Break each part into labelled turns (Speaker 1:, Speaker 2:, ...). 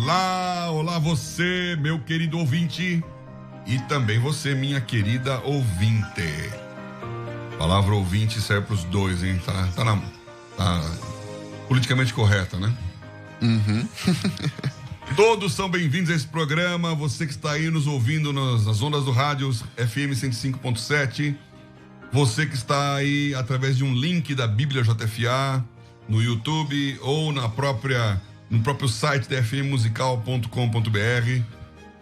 Speaker 1: Olá, olá você, meu querido ouvinte, e também você, minha querida ouvinte. A palavra ouvinte serve para os dois, hein? Tá politicamente correta, né?
Speaker 2: Uhum.
Speaker 1: Todos são bem-vindos a esse programa. Você que está aí nos ouvindo nas ondas do rádio FM 105.7. Você que está aí através de um link da Bíblia JFA no YouTube ou no próprio site da fmmusical.com.br.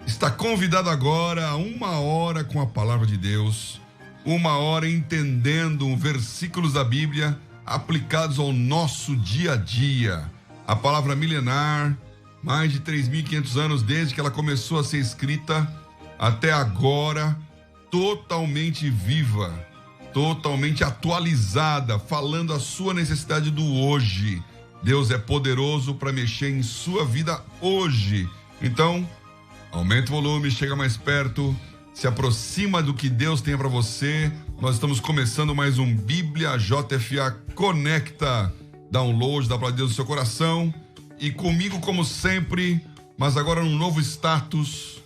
Speaker 1: Está convidado agora a 1 hora com a palavra de Deus, 1 hora entendendo versículos da Bíblia aplicados ao nosso dia a dia. A palavra milenar, mais de 3.500 anos desde que ela começou a ser escrita até agora, totalmente viva, totalmente atualizada, falando a sua necessidade do hoje. Deus é poderoso para mexer em sua vida hoje. Então, aumenta o volume, chega mais perto, se aproxima do que Deus tem para você. Nós estamos começando mais um Bíblia JFA Conecta. Download da palavra de Deus no seu coração. E comigo, como sempre, mas agora num novo status.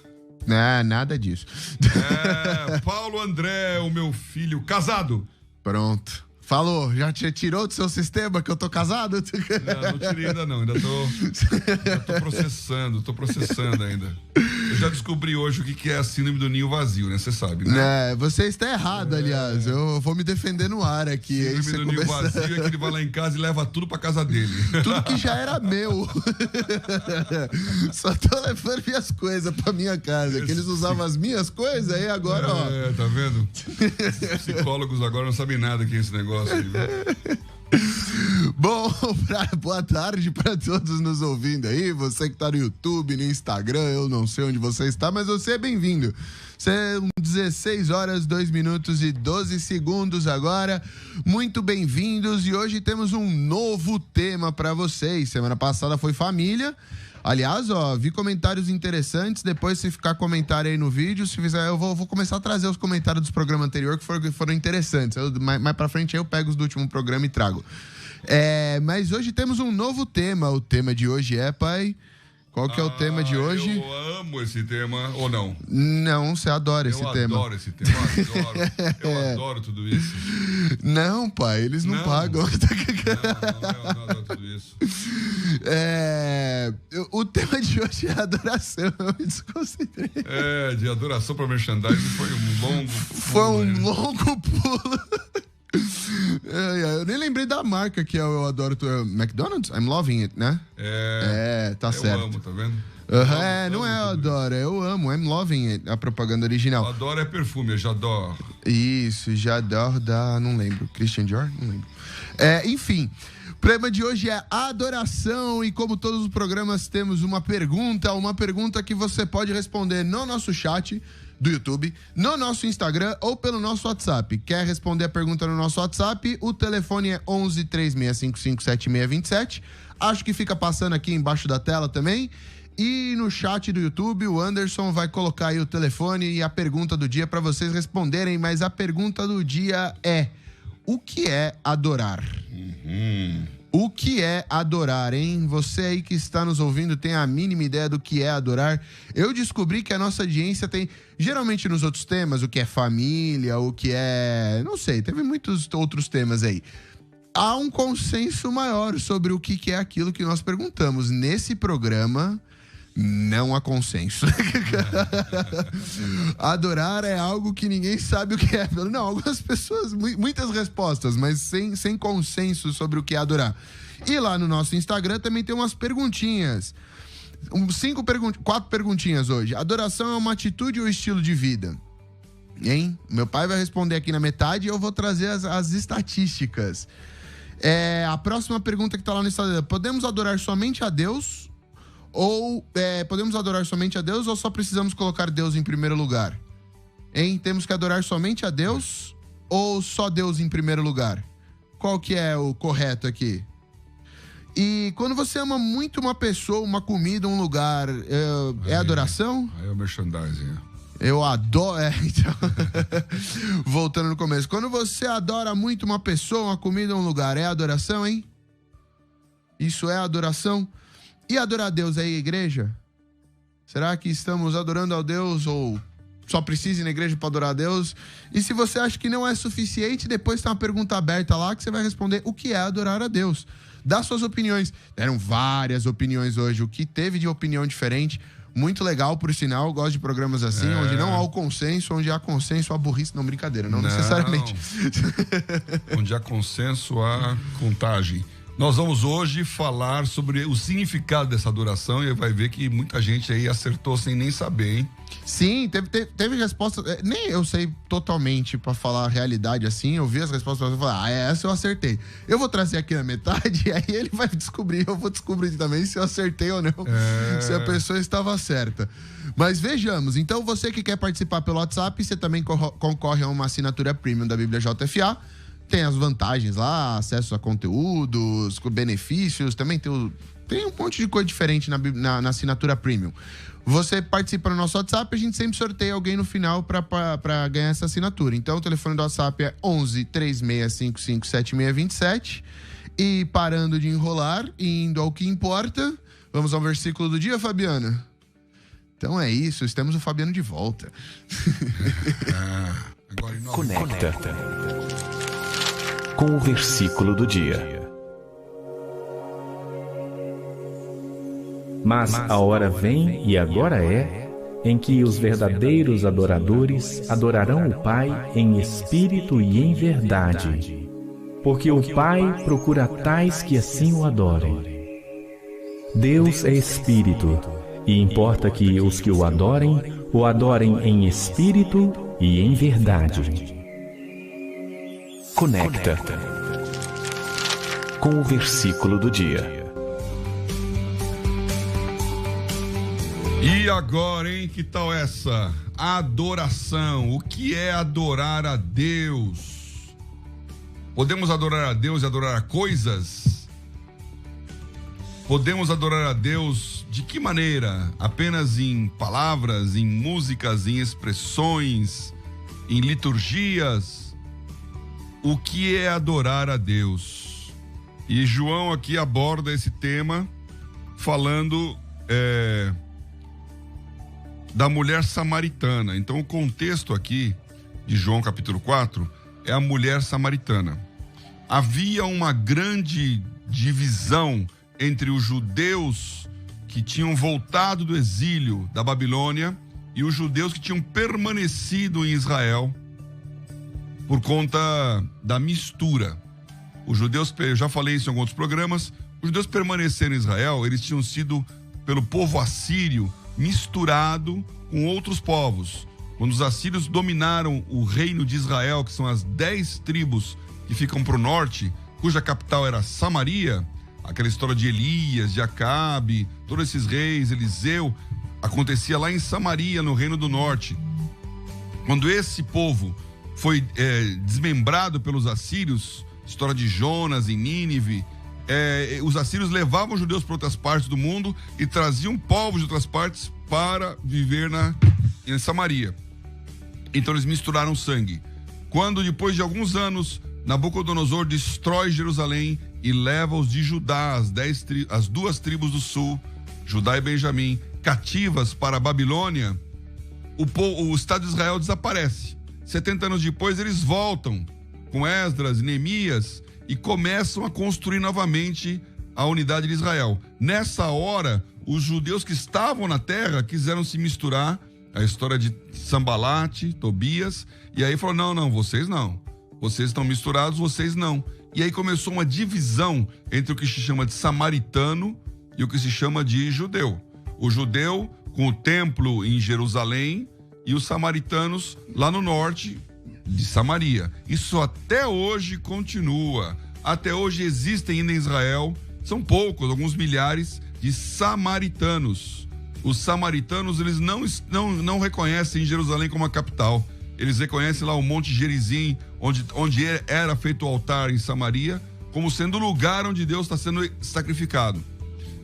Speaker 2: Nada disso.
Speaker 1: Paulo André, o meu filho, casado.
Speaker 2: Pronto. Falou, já te tirou do seu sistema que eu tô casado?
Speaker 1: Não tirei ainda não, ainda tô processando ainda. Eu já descobri hoje o que é a síndrome do ninho vazio, né? Você sabe, né?
Speaker 2: Você está errado, aliás. Eu vou me defender no ar aqui.
Speaker 1: Síndrome do ninho vazio é que ele vai lá em casa e leva tudo pra casa dele.
Speaker 2: Tudo que já era meu. Só tô levando minhas coisas pra minha casa. Que eles usavam as minhas coisas, aí agora, ó.
Speaker 1: Tá vendo? Os psicólogos agora não sabem nada que é esse negócio.
Speaker 2: Bom, boa tarde para todos nos ouvindo aí. Você que tá no YouTube, no Instagram, eu não sei onde você está, mas você é bem-vindo. São 16 horas, 2 minutos e 12 segundos agora. Muito bem-vindos e hoje temos um novo tema para vocês. Semana passada foi família. Aliás, vi comentários interessantes. Depois, se ficar comentário aí no vídeo, se fizer, eu vou começar a trazer os comentários dos programas anteriores que foram interessantes. Mais pra frente eu pego os do último programa e trago. Mas hoje temos um novo tema. O tema de hoje é, pai... Qual que é o tema de hoje?
Speaker 1: Eu amo esse tema, ou não?
Speaker 2: Não, você adora esse tema.
Speaker 1: Eu adoro esse tema, eu adoro tudo isso.
Speaker 2: Não, pai, eles não pagam.
Speaker 1: Eu adoro tudo isso.
Speaker 2: O tema de hoje é adoração, eu me desconcentrei.
Speaker 1: De adoração para merchandising foi um longo pulo.
Speaker 2: Foi um longo pulo. Eu nem lembrei da marca que eu adoro. McDonald's? I'm loving it, né? Tá certo.
Speaker 1: Eu amo, tá vendo?
Speaker 2: Não é eu adoro, eu amo. I'm loving it, a propaganda original.
Speaker 1: Eu adoro é perfume, eu J'adore.
Speaker 2: Isso, J'adore não lembro. Christian Dior? Não lembro. Enfim, o tema de hoje é adoração e como todos os programas temos uma pergunta que você pode responder no nosso chat do YouTube, no nosso Instagram ou pelo nosso WhatsApp. Quer responder a pergunta no nosso WhatsApp? O telefone é 11 3655 7627. Acho que fica passando aqui embaixo da tela também. E no chat do YouTube, o Anderson vai colocar aí o telefone e a pergunta do dia para vocês responderem. Mas a pergunta do dia é: o que é adorar? O que é adorar, hein? Você aí que está nos ouvindo tem a mínima ideia do que é adorar? Eu descobri que a nossa audiência tem, geralmente nos outros temas, o que é família, o que é... Não sei, teve muitos outros temas aí. Há um consenso maior sobre o que é aquilo que nós perguntamos. Nesse programa, não há consenso. Adorar é algo que ninguém sabe o que é. Não, algumas pessoas, muitas respostas, mas sem consenso sobre o que é adorar. E lá no nosso Instagram também tem umas perguntinhas. 4 perguntinhas hoje. Adoração é uma atitude ou estilo de vida? Hein? Meu pai vai responder aqui na metade e eu vou trazer as estatísticas. A próxima pergunta que tá lá no Instagram: podemos adorar somente a Deus? Podemos adorar somente a Deus ou só precisamos colocar Deus em primeiro lugar? Hein? Temos que adorar somente a Deus ou só Deus em primeiro lugar? Qual que é o correto aqui? E quando você ama muito uma pessoa, uma comida, um lugar, é adoração?
Speaker 1: Aí é o merchandising.
Speaker 2: Eu adoro... então... Voltando no começo. Quando você adora muito uma pessoa, uma comida, um lugar, é adoração, hein? Isso é adoração? E adorar a Deus é a igreja? Será que estamos adorando a Deus ou só precisa ir na igreja para adorar a Deus? E se você acha que não é suficiente, depois tem uma pergunta aberta lá que você vai responder o que é adorar a Deus. Dá suas opiniões. Deram várias opiniões hoje. O que teve de opinião diferente, muito legal, por sinal. Eu gosto de programas assim, onde não há o consenso, onde há consenso, há burrice. Não, brincadeira, não necessariamente.
Speaker 1: Onde há consenso, há contagem. Nós vamos hoje falar sobre o significado dessa adoração e vai ver que muita gente aí acertou sem nem saber, hein?
Speaker 2: Sim, teve resposta. Nem eu sei totalmente pra falar a realidade assim. Eu vi as respostas e falei, essa eu acertei. Eu vou trazer aqui na metade e aí ele vai descobrir. Eu vou descobrir também se eu acertei ou não. Se a pessoa estava certa. Mas vejamos. Então, você que quer participar pelo WhatsApp, você também concorre a uma assinatura premium da Bíblia JFA. Tem as vantagens lá, acesso a conteúdos, benefícios, também tem um monte de coisa diferente na assinatura premium. Você participa no nosso WhatsApp, a gente sempre sorteia alguém no final para ganhar essa assinatura. Então, o telefone do WhatsApp é 11 3655 7627. E parando de enrolar e indo ao que importa, vamos ao versículo do dia, Fabiana? Então é isso, temos o Fabiano de volta.
Speaker 1: Agora
Speaker 3: Conecta com o versículo do dia. Mas a hora vem, e agora é, em que os verdadeiros adoradores adorarão o Pai em espírito e em verdade, porque o Pai procura tais que assim o adorem. Deus é espírito, e importa que os que o adorem em espírito e em verdade. Conecta com o versículo do dia.
Speaker 1: E agora, hein? Que tal essa? Adoração. O que é adorar a Deus? Podemos adorar a Deus e adorar a coisas? Podemos adorar a Deus de que maneira? Apenas em palavras, em músicas, em expressões, em liturgias? O que é adorar a Deus? E João aqui aborda esse tema falando da mulher samaritana. Então o contexto aqui de João capítulo 4 é a mulher samaritana. Havia uma grande divisão entre os judeus que tinham voltado do exílio da Babilônia e os judeus que tinham permanecido em Israel por conta da mistura. Os judeus, eu já falei isso em alguns programas, os judeus permaneceram em Israel, eles tinham sido pelo povo assírio misturado com outros povos. Quando os assírios dominaram o reino de Israel, que são as 10 tribos que ficam para o norte, cuja capital era Samaria, aquela história de Elias, de Acabe, todos esses reis, Eliseu, acontecia lá em Samaria, no reino do norte. Quando esse povo foi desmembrado pelos assírios, história de Jonas em Nínive, os assírios levavam os judeus para outras partes do mundo e traziam povos de outras partes para viver em Samaria. Então eles misturaram sangue. Quando, depois de alguns anos, Nabucodonosor destrói Jerusalém e leva os de Judá, as 2 tribos do sul, Judá e Benjamim, cativas para a Babilônia, o Estado de Israel desaparece. 70 anos depois, eles voltam com Esdras e Neemias e começam a construir novamente a unidade de Israel. Nessa hora, os judeus que estavam na terra quiseram se misturar, a história de Sambalate, Tobias, e aí falou, não, vocês não. Vocês estão misturados, vocês não. E aí começou uma divisão entre o que se chama de samaritano e o que se chama de judeu. O judeu com o templo em Jerusalém e os samaritanos lá no norte de Samaria. Isso até hoje continua. Até hoje existem ainda em Israel, são poucos, alguns milhares de samaritanos. Os samaritanos, eles não reconhecem Jerusalém como a capital. Eles reconhecem lá o Monte Gerizim, onde era feito o altar em Samaria, como sendo o lugar onde Deus está sendo sacrificado.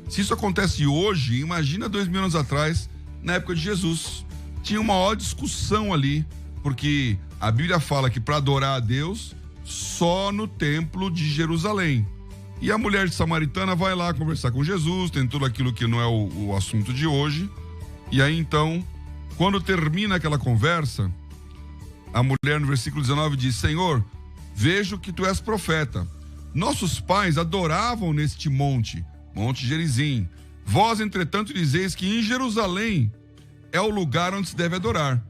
Speaker 1: Se isso acontece hoje, imagina 2000 anos atrás, na época de Jesus. Tinha uma maior discussão ali, porque a Bíblia fala que para adorar a Deus, só no templo de Jerusalém. E a mulher de samaritana vai lá conversar com Jesus, tem tudo aquilo que não é o assunto de hoje. E aí então, quando termina aquela conversa, a mulher no versículo 19 diz: Senhor, vejo que tu és profeta. Nossos pais adoravam neste monte, Monte Gerizim. Vós, entretanto, dizeis que em Jerusalém é o lugar onde se deve adorar.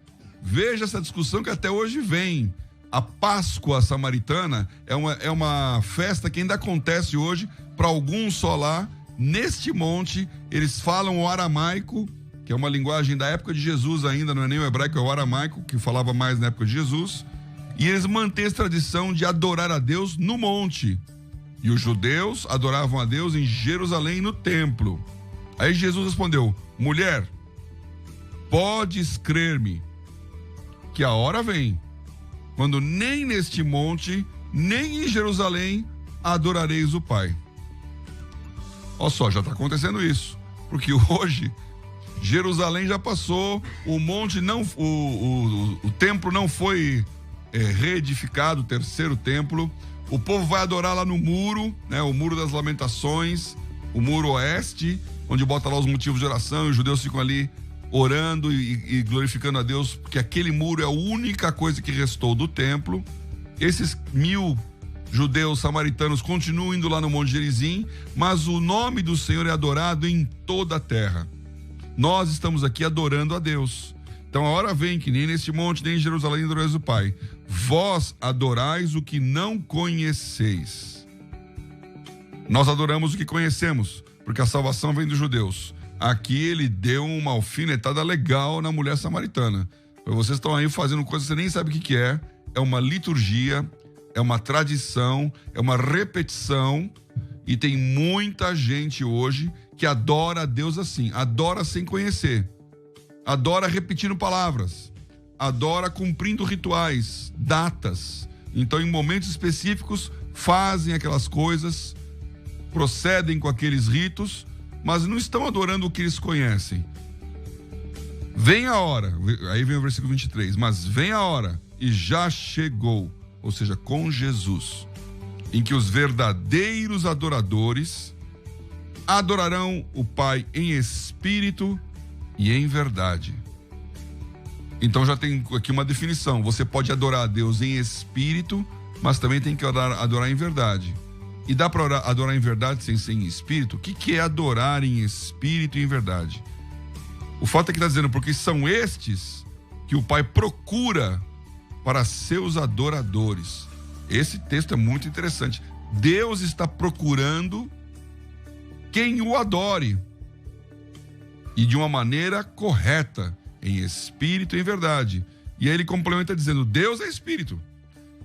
Speaker 1: Veja essa discussão que até hoje vem. A Páscoa samaritana é uma festa que ainda acontece hoje para alguns só lá. Neste monte, eles falam o aramaico, que é uma linguagem da época de Jesus ainda, não é nem o hebraico, é o aramaico, que falava mais na época de Jesus. E eles mantêm essa tradição de adorar a Deus no monte. E os judeus adoravam a Deus em Jerusalém, no templo. Aí Jesus respondeu: mulher, podes crer-me que a hora vem, quando nem neste monte, nem em Jerusalém adorareis o Pai. Olha só, já está acontecendo isso. Porque hoje, Jerusalém já passou, o monte não, o templo não foi reedificado, o terceiro templo. O povo vai adorar lá no muro, né, o Muro das Lamentações, o Muro Oeste, onde bota lá os motivos de oração, e os judeus ficam ali orando e glorificando a Deus, porque aquele muro é a única coisa que restou do templo. Esses 1000 judeus samaritanos continuam indo lá no Monte Gerizim, mas o nome do Senhor é adorado em toda a terra. Nós estamos aqui adorando a Deus. Então a hora vem que nem neste monte, nem em Jerusalém adorais o Pai. Vós adorais o que não conheceis. Nós adoramos o que conhecemos, porque a salvação vem dos judeus. Aqui ele deu uma alfinetada legal na mulher samaritana. Vocês estão aí fazendo coisa que você nem sabe o que é. É uma liturgia, é uma tradição, é uma repetição. E tem muita gente hoje que adora a Deus assim. Adora sem conhecer. Adora repetindo palavras. Adora cumprindo rituais, datas. Então, em momentos específicos, fazem aquelas coisas, procedem com aqueles ritos, mas não estão adorando o que eles conhecem. Vem a hora, aí vem o versículo 23, mas vem a hora, e já chegou, ou seja, com Jesus, em que os verdadeiros adoradores adorarão o Pai em espírito e em verdade. Então já tem aqui uma definição. Você pode adorar a Deus em espírito, mas também tem que adorar em verdade. E dá para adorar em verdade sem ser em espírito? O que é adorar em espírito e em verdade? O fato é que está dizendo, porque são estes que o Pai procura para seus adoradores. Esse texto é muito interessante. Deus está procurando quem o adore. E de uma maneira correta, em espírito e em verdade. E aí ele complementa dizendo: Deus é espírito,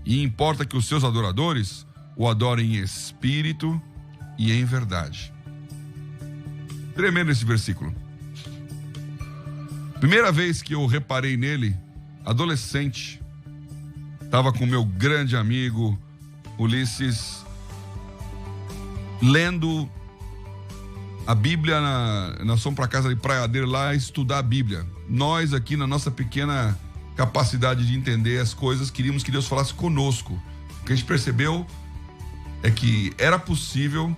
Speaker 1: e importa que os seus adoradores o adorem em espírito e em verdade. Tremendo esse versículo. Primeira vez que eu reparei nele, adolescente, estava com meu grande amigo Ulisses, lendo a Bíblia, nós fomos para casa de Praiadeiro lá estudar a Bíblia. Nós aqui, na nossa pequena capacidade de entender as coisas, queríamos que Deus falasse conosco. O que a gente percebeu é que era possível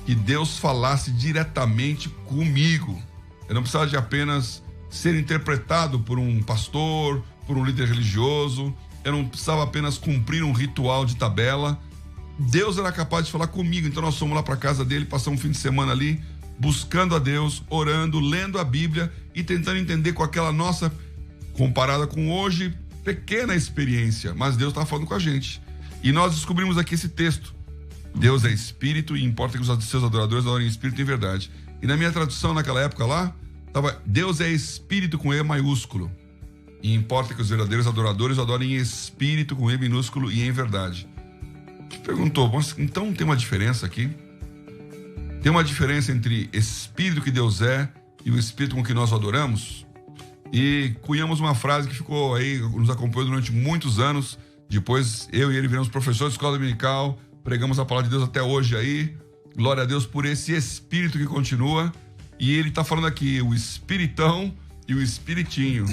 Speaker 1: que Deus falasse diretamente comigo. Eu não precisava de apenas ser interpretado por um pastor, por um líder religioso. Eu não precisava apenas cumprir um ritual de tabela. Deus era capaz de falar comigo. Então nós fomos lá para a casa dele, passamos um fim de semana ali, buscando a Deus, orando, lendo a Bíblia e tentando entender com aquela nossa, comparada com hoje, pequena experiência. Mas Deus estava falando com a gente. E nós descobrimos aqui esse texto. Deus é espírito e importa que os seus adoradores adorem em espírito e em verdade. E na minha tradução naquela época lá, estava Deus é espírito com E maiúsculo. E importa que os verdadeiros adoradores o adorem em espírito com E minúsculo e em verdade. Te perguntou, mas então tem uma diferença aqui? Tem uma diferença entre espírito que Deus é e o espírito com que nós o adoramos? E cunhamos uma frase que ficou aí, nos acompanhou durante muitos anos. Depois eu e ele viramos professores de escola dominical, pregamos a palavra de Deus até hoje aí. Glória a Deus por esse espírito que continua. E ele está falando aqui o espiritão e o espiritinho.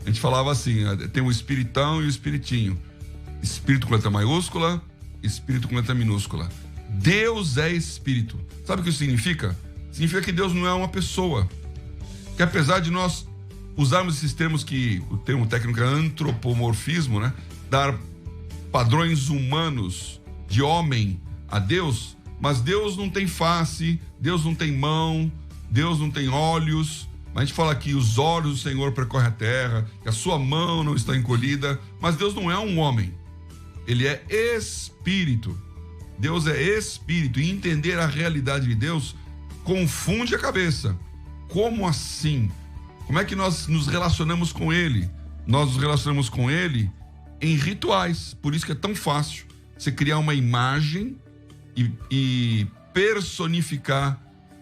Speaker 1: A gente falava assim, tem o espiritão e o espiritinho. Espírito com letra maiúscula, espírito com letra minúscula. Deus é espírito. Sabe o que isso significa? Significa que Deus não é uma pessoa. que apesar de nós usarmos esses termos que o termo técnico é antropomorfismo, né? Dar padrões humanos de homem a Deus, mas Deus não tem face, Deus não tem mão, Deus não tem olhos. A gente fala que os olhos do Senhor percorrem a terra, que a sua mão não está encolhida, mas Deus não é um homem, ele é espírito. Deus é espírito, e entender a realidade de Deus confunde a cabeça. Como assim? Como é que nós nos relacionamos com ele? Nós nos relacionamos com ele em rituais, por isso que é tão fácil você criar uma imagem e personificar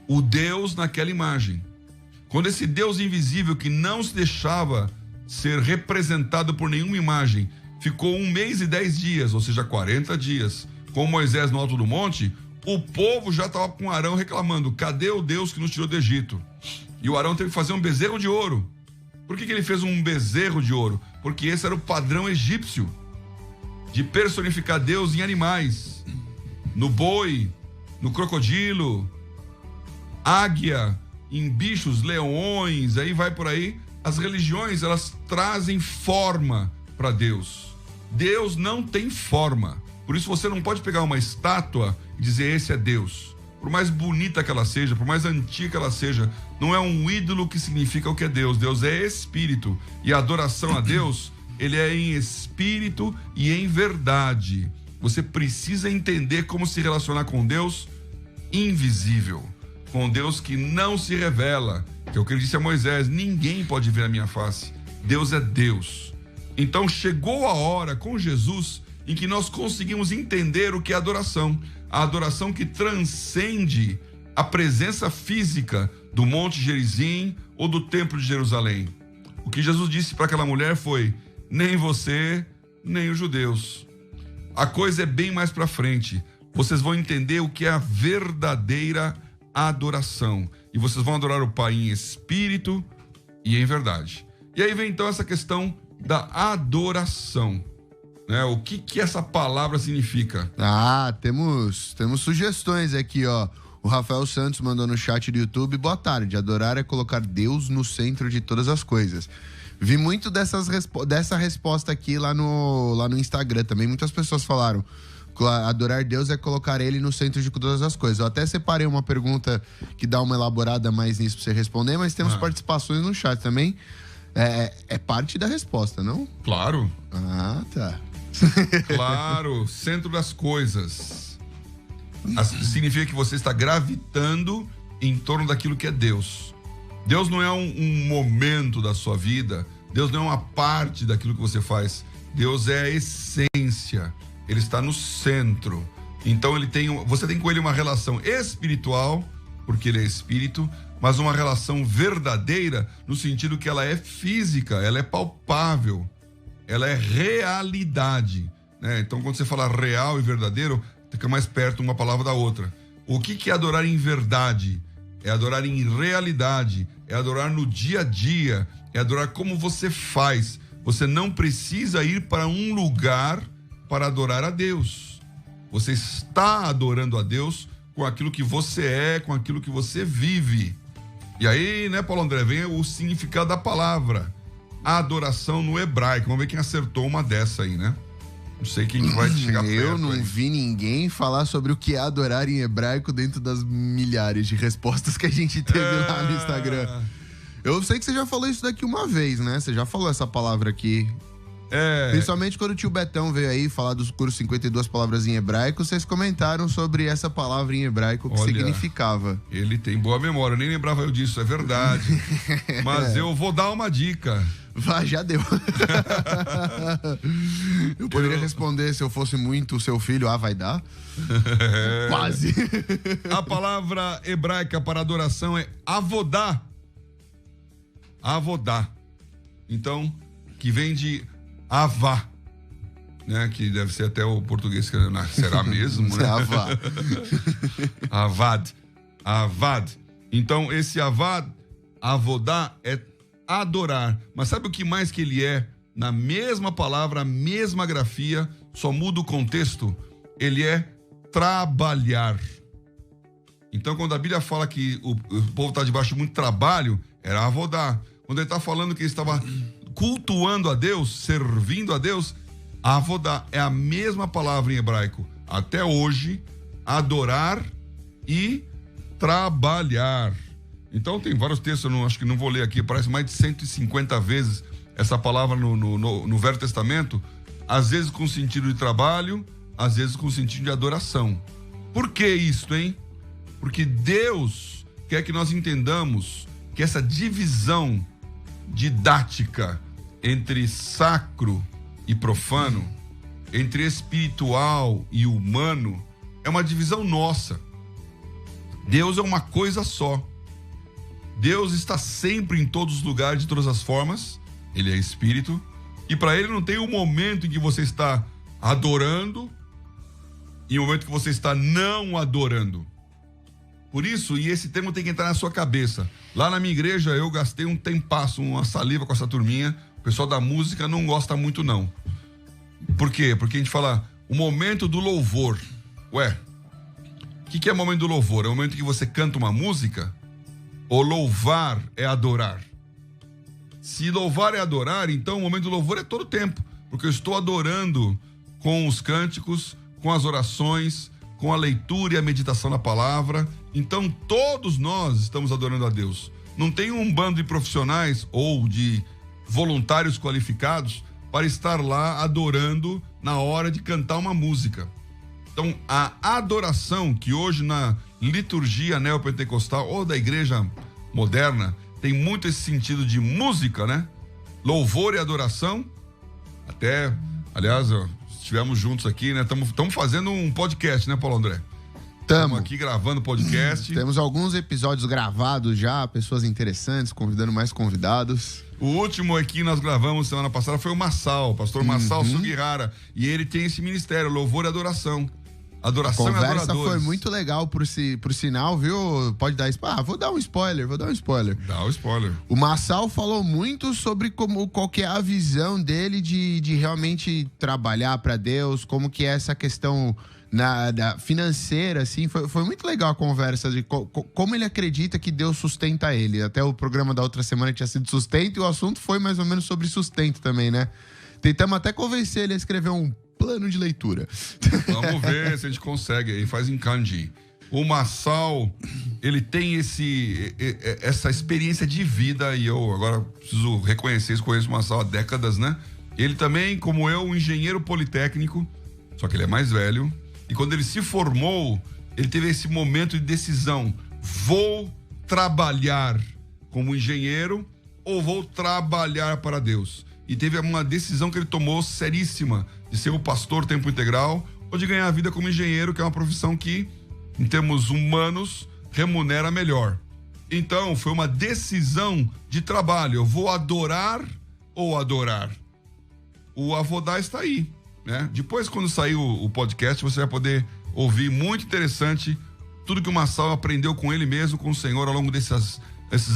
Speaker 1: o Deus naquela imagem. Quando esse Deus invisível que não se deixava ser representado por nenhuma imagem ficou 1 mês e 10 dias, ou seja, 40 dias, com Moisés no alto do monte, o povo já estava com Arão reclamando: cadê o Deus que nos tirou do Egito? E o Arão teve que fazer um bezerro de ouro. Por que ele fez um bezerro de ouro? Porque esse era o padrão egípcio de personificar Deus em animais, no boi, no crocodilo, águia, em bichos, leões, aí vai por aí. As religiões, elas trazem forma para Deus. Deus não tem forma. Por isso você não pode pegar uma estátua e dizer: esse é Deus. Por mais bonita que ela seja, por mais antiga que ela seja, não é um ídolo que significa o que é Deus. Deus é espírito. E a adoração a Deus, ele é em espírito e em verdade. Você precisa entender como se relacionar com Deus invisível, com Deus que não se revela, que é o que ele disse a Moisés: ninguém pode ver a minha face. Deus é Deus. Então chegou a hora com Jesus em que nós conseguimos entender o que é adoração. A adoração que transcende a presença física do Monte Gerizim ou do Templo de Jerusalém. O que Jesus disse para aquela mulher foi: nem você, nem os judeus. A coisa é bem mais para frente. Vocês vão entender o que é a verdadeira adoração. E vocês vão adorar o Pai em espírito e em verdade. E aí vem então essa questão da adoração. O que essa palavra significa?
Speaker 2: Temos sugestões aqui, ó. O Rafael Santos mandou no chat do YouTube: boa tarde, adorar é colocar Deus no centro de todas as coisas. Vi muito dessa resposta aqui lá no Instagram também. Muitas pessoas falaram: adorar Deus é colocar ele no centro de todas as coisas. Eu até separei uma pergunta que dá uma elaborada mais nisso pra você responder, mas temos participações no chat também. É parte da resposta, não?
Speaker 1: Claro.
Speaker 2: Tá.
Speaker 1: Claro, centro das coisas. Significa que você está gravitando em torno daquilo que é Deus. Deus não é um momento da sua vida. Deus não é uma parte daquilo que você faz. Deus é a essência. Ele está no centro. Então você tem com ele uma relação espiritual, porque ele é espírito, mas uma relação verdadeira no sentido que ela é física, ela é palpável, ela é realidade, né? Então, quando você fala real e verdadeiro, fica mais perto uma palavra da outra. O que é adorar em verdade? É adorar em realidade, é adorar no dia a dia, é adorar como você faz. Você não precisa ir para um lugar para adorar a Deus. Você está adorando a Deus com aquilo que você é, com aquilo que você vive. E aí, né, Paulo André, vem o significado da palavra. Adoração no hebraico. Vamos ver quem acertou uma dessa aí, né? Não sei quem vai chegar perto.
Speaker 2: Eu não vi ninguém falar sobre o que é adorar em hebraico dentro das milhares de respostas que a gente teve lá no Instagram. Eu sei que você já falou isso daqui uma vez, né? Você já falou essa palavra aqui. Principalmente quando o tio Betão veio aí falar dos cursos 52 palavras em hebraico, vocês comentaram sobre essa palavra em hebraico, o que significava.
Speaker 1: Ele tem boa memória, eu nem lembrava eu disso, é verdade. Mas eu vou dar uma dica.
Speaker 2: Já deu. Eu poderia responder, se eu fosse muito seu filho: vai dar? Quase.
Speaker 1: A palavra hebraica para adoração é avodá. Avodá. Então, que vem de avá, né? Que deve ser até o português, que será mesmo, né?
Speaker 2: Avá.
Speaker 1: Avad. Avad. Então, esse avad, avodá, é adorar. Mas sabe o que mais que ele é? Na mesma palavra, a mesma grafia, só muda o contexto. Ele é trabalhar. Então, quando a Bíblia fala que o povo está debaixo de muito trabalho, era avodá. Quando ele está falando que ele estava cultuando a Deus, servindo a Deus, avodá é a mesma palavra em hebraico. Até hoje, adorar e trabalhar. Então tem vários textos, eu acho que não vou ler aqui, parece mais de 150 vezes essa palavra no Velho Testamento, às vezes com sentido de trabalho, às vezes com sentido de adoração. Por que isso, hein? Porque Deus quer que nós entendamos que essa divisão didática entre sacro e profano, entre espiritual e humano, é uma divisão nossa. Deus é uma coisa só. Deus está sempre em todos os lugares, de todas as formas. Ele é espírito. E para ele não tem um momento em que você está adorando e um momento que você está não adorando. Por isso, e esse termo tem que entrar na sua cabeça. Lá na minha igreja, eu gastei um tempasso, uma saliva com essa turminha. O pessoal da música não gosta muito, não. Por quê? Porque a gente fala o momento do louvor. Ué, o que é o momento do louvor? É o momento que você canta uma música? Ou louvar é adorar? Se louvar é adorar, então o momento do louvor é todo o tempo. Porque eu estou adorando com os cânticos, com as orações, com a leitura e a meditação da palavra. Então todos nós estamos adorando a Deus. Não tem um bando de profissionais ou de voluntários qualificados para estar lá adorando na hora de cantar uma música. Então a adoração, que hoje na liturgia neopentecostal ou da igreja moderna tem muito esse sentido de música, né? Louvor e adoração. Até, aliás, estivemos juntos aqui, né? Estamos fazendo um podcast, né, Paulo André? Estamos aqui gravando podcast.
Speaker 2: Temos alguns episódios gravados já, pessoas interessantes, convidando mais convidados.
Speaker 1: O último aqui nós gravamos semana passada foi o Massal, pastor Massal Sugihara. E ele tem esse ministério, louvor e adoração. Adoração e adoradores. A conversa foi
Speaker 2: muito legal por sinal, viu? Pode dar spoiler. Vou dar um spoiler.
Speaker 1: Dá o spoiler.
Speaker 2: O Massal falou muito sobre qual que é a visão dele de realmente trabalhar para Deus, como que é essa questão da financeira, assim. Foi muito legal a conversa de como ele acredita que Deus sustenta ele. Até o programa da outra semana tinha sido sustento e o assunto foi mais ou menos sobre sustento também, né? Tentamos até convencer ele a escrever um plano de leitura.
Speaker 1: Vamos ver se a gente consegue aí, faz em kanji. O Massal, ele tem essa experiência de vida e eu agora preciso reconhecer isso, conheço o Massal há décadas, né? Ele também, como eu, um engenheiro politécnico, só que ele é mais velho, e quando ele se formou, ele teve esse momento de decisão: vou trabalhar como engenheiro ou vou trabalhar para Deus? E teve uma decisão que ele tomou seríssima, de ser o pastor tempo integral ou de ganhar a vida como engenheiro, que é uma profissão que, em termos humanos, remunera melhor. Então, foi uma decisão de trabalho. Eu vou adorar ou adorar? O avodá está aí, né? Depois, quando sair o podcast, você vai poder ouvir, muito interessante, tudo que o Massal aprendeu com ele mesmo, com o Senhor, ao longo desses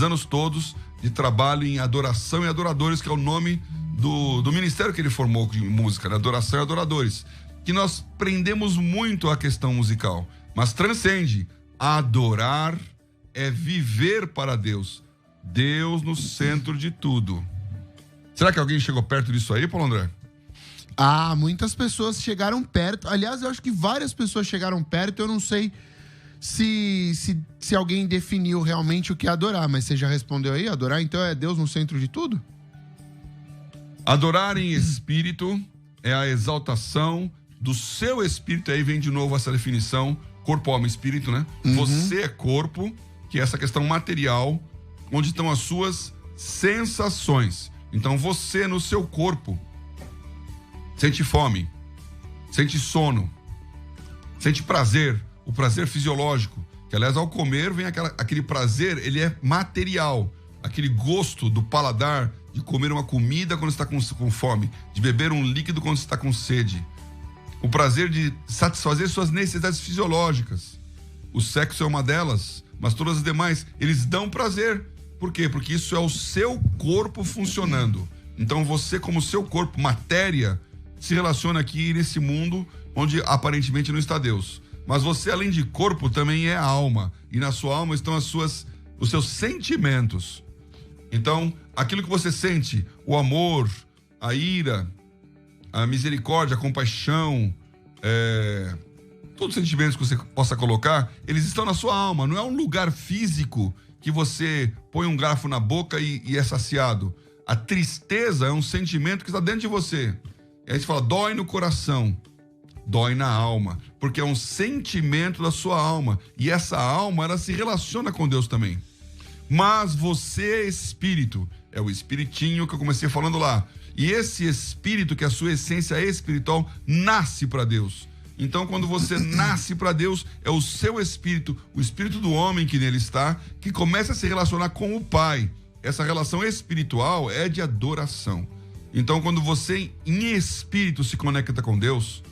Speaker 1: anos todos de trabalho em adoração e adoradores, que é o nome do ministério que ele formou de música, né? Adoração e adoradores, que nós prendemos muito a questão musical, mas transcende. Adorar é viver para Deus, Deus no centro de tudo. Será que alguém chegou perto disso aí, Paulo André?
Speaker 2: Ah, muitas pessoas chegaram perto. Aliás, eu acho que várias pessoas chegaram perto. Eu não sei se alguém definiu realmente o que é adorar, mas você já respondeu aí? Adorar, então, é Deus no centro de tudo?
Speaker 1: Adorar em espírito é a exaltação do seu espírito. Aí vem de novo essa definição: corpo, alma e espírito, né? Você é corpo, que é essa questão material, onde estão as suas sensações. Então você, no seu corpo, sente fome, sente sono, sente prazer, o prazer fisiológico, que aliás ao comer vem aquele prazer, ele é material, aquele gosto do paladar de comer uma comida quando está com fome, de beber um líquido quando está com sede, o prazer de satisfazer suas necessidades fisiológicas. O sexo é uma delas, mas todas as demais, eles dão prazer. Por quê? Porque isso é o seu corpo funcionando. Então você, como seu corpo, matéria, se relaciona aqui nesse mundo onde aparentemente não está Deus. Mas você, além de corpo, também é alma. E na sua alma estão os seus sentimentos. Então, aquilo que você sente, o amor, a ira, a misericórdia, a compaixão, todos os sentimentos que você possa colocar, eles estão na sua alma. Não é um lugar físico que você põe um garfo na boca e é saciado. A tristeza é um sentimento que está dentro de você. E aí você fala, dói no coração, dói na alma, porque é um sentimento da sua alma. E essa alma, ela se relaciona com Deus também. Mas você é espírito, é o espiritinho que eu comecei falando lá. E esse espírito, que é a sua essência espiritual, nasce para Deus. Então, quando você nasce para Deus, é o seu espírito, o espírito do homem que nele está, que começa a se relacionar com o Pai. Essa relação espiritual é de adoração. Então, quando você, em espírito, se conecta com Deus,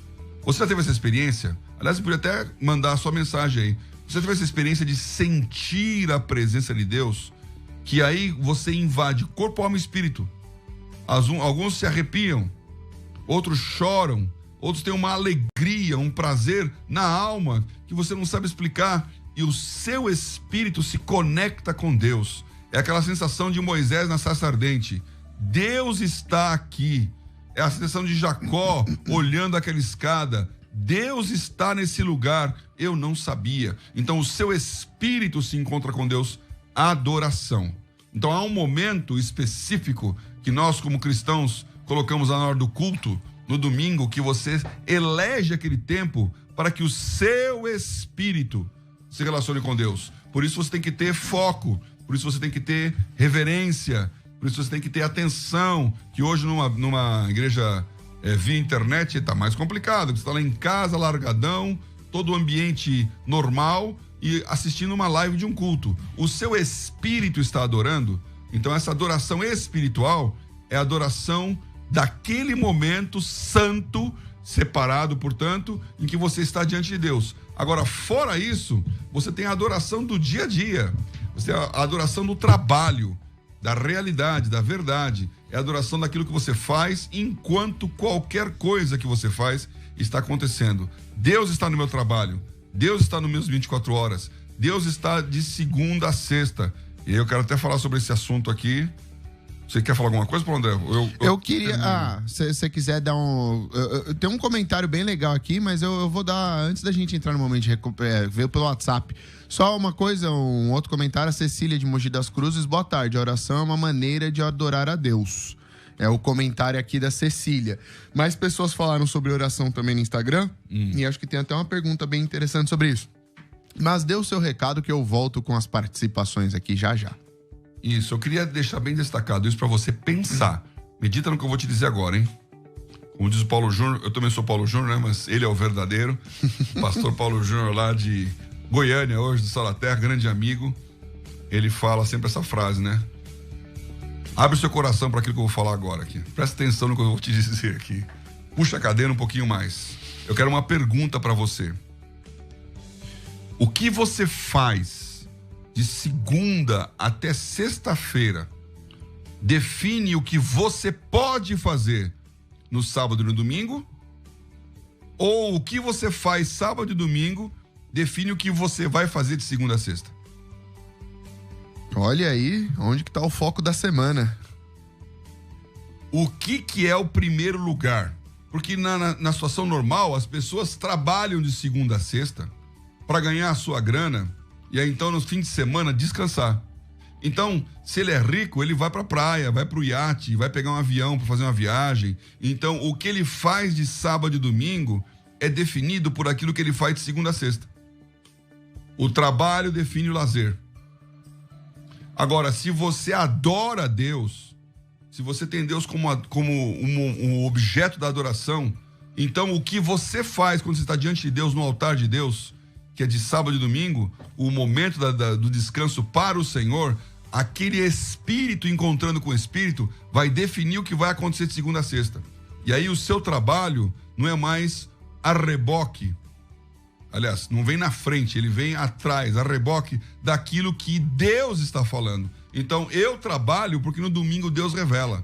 Speaker 1: você já teve essa experiência? Aliás, você podia até mandar a sua mensagem aí. Você teve essa experiência de sentir a presença de Deus? Que aí você invade corpo, alma e espírito. Alguns se arrepiam, outros choram, outros têm uma alegria, um prazer na alma que você não sabe explicar, e o seu espírito se conecta com Deus. É aquela sensação de Moisés na sarça ardente. Deus está aqui. É a sensação de Jacó olhando aquela escada. Deus está nesse lugar. Eu não sabia. Então o seu espírito se encontra com Deus. Adoração. Então há um momento específico que nós, como cristãos, colocamos na hora do culto, no domingo, que você elege aquele tempo para que o seu espírito se relacione com Deus. Por isso você tem que ter foco, por isso você tem que ter reverência, por isso você tem que ter atenção, que hoje numa igreja via internet está mais complicado, você está lá em casa, largadão, todo o ambiente normal e assistindo uma live de um culto. O seu espírito está adorando, então essa adoração espiritual é a adoração daquele momento santo, separado, portanto, em que você está diante de Deus. Agora, fora isso, você tem a adoração do dia a dia, você tem a adoração do trabalho, da realidade, da verdade, é a adoração daquilo que você faz enquanto qualquer coisa que você faz está acontecendo. Deus está no meu trabalho, Deus está nos meus 24 horas, Deus está de segunda a sexta. E eu quero até falar sobre esse assunto aqui. Você quer falar alguma coisa, Paulo André?
Speaker 2: Eu queria... se você quiser dar um... Tem um comentário bem legal aqui, mas eu vou dar... Antes da gente entrar no momento de veio pelo WhatsApp. Só uma coisa, um outro comentário. A Cecília de Mogi das Cruzes. Boa tarde. A oração é uma maneira de adorar a Deus. É o comentário aqui da Cecília. Mais pessoas falaram sobre oração também no Instagram. E acho que tem até uma pergunta bem interessante sobre isso. Mas dê o seu recado que eu volto com as participações aqui já já.
Speaker 1: Isso, eu queria deixar bem destacado isso para você pensar. Medita no que eu vou te dizer agora, hein? Como diz o Paulo Júnior, eu também sou Paulo Júnior, né? Mas ele é o verdadeiro. Pastor Paulo Júnior lá de Goiânia, hoje, do Sal da Terra, grande amigo. Ele fala sempre essa frase, né? Abre o seu coração para aquilo que eu vou falar agora aqui. Presta atenção no que eu vou te dizer aqui. Puxa a cadeira um pouquinho mais. Eu quero uma pergunta para você. O que você faz de segunda até sexta-feira define o que você pode fazer no sábado e no domingo? Ou o que você faz sábado e domingo define o que você vai fazer de segunda a sexta?
Speaker 2: Olha aí, onde que tá o foco da semana?
Speaker 1: O que é o primeiro lugar? Porque na situação normal, as pessoas trabalham de segunda a sexta para ganhar a sua grana e aí então no fim de semana descansar. Então, se ele é rico, ele vai pra praia, vai pro iate, vai pegar um avião para fazer uma viagem. Então, o que ele faz de sábado e domingo é definido por aquilo que ele faz de segunda a sexta. O trabalho define o lazer. Agora, se você adora a Deus, se você tem Deus como um objeto da adoração, então o que você faz quando você está diante de Deus, no altar de Deus, que é de sábado e domingo, o momento do descanso para o Senhor, aquele espírito encontrando com o espírito vai definir o que vai acontecer de segunda a sexta. E aí o seu trabalho não é mais a reboque, aliás, não vem na frente, ele vem atrás, a reboque daquilo que Deus está falando. Então eu trabalho porque no domingo Deus revela.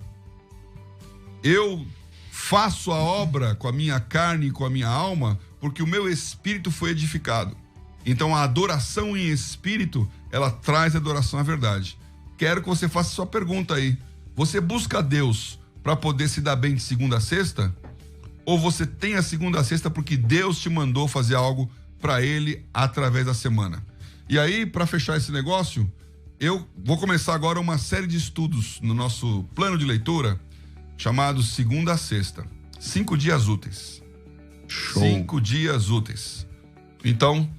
Speaker 1: Eu faço a obra com a minha carne e com a minha alma porque o meu espírito foi edificado. Então a adoração em espírito, ela traz a adoração à verdade. quero que você faça sua pergunta aí. Você busca Deus para poder se dar bem de segunda a sexta? Ou você tem a segunda a sexta porque Deus te mandou fazer algo para Ele através da semana? E aí, para fechar esse negócio, eu vou começar agora uma série de estudos no nosso plano de leitura chamado segunda a sexta. 5 dias úteis.
Speaker 2: Show.
Speaker 1: 5 dias úteis. Então,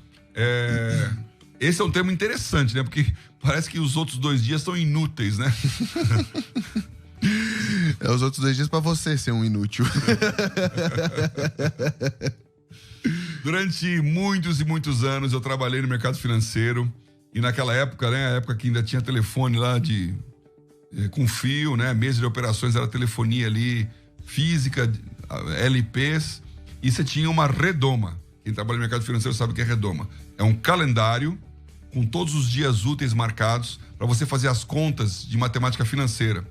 Speaker 1: esse é um termo interessante, né? Porque parece que os outros 2 dias são inúteis, né?
Speaker 2: Os outros 2 dias pra você ser um inútil.
Speaker 1: Durante muitos e muitos anos eu trabalhei no mercado financeiro e naquela época, né? A época que ainda tinha telefone lá com fio, né? Mesa de operações era telefonia ali, física, LPs, e você tinha uma redoma. Quem trabalha no mercado financeiro sabe o que é redoma. É um calendário com todos os dias úteis marcados para você fazer as contas de matemática financeira.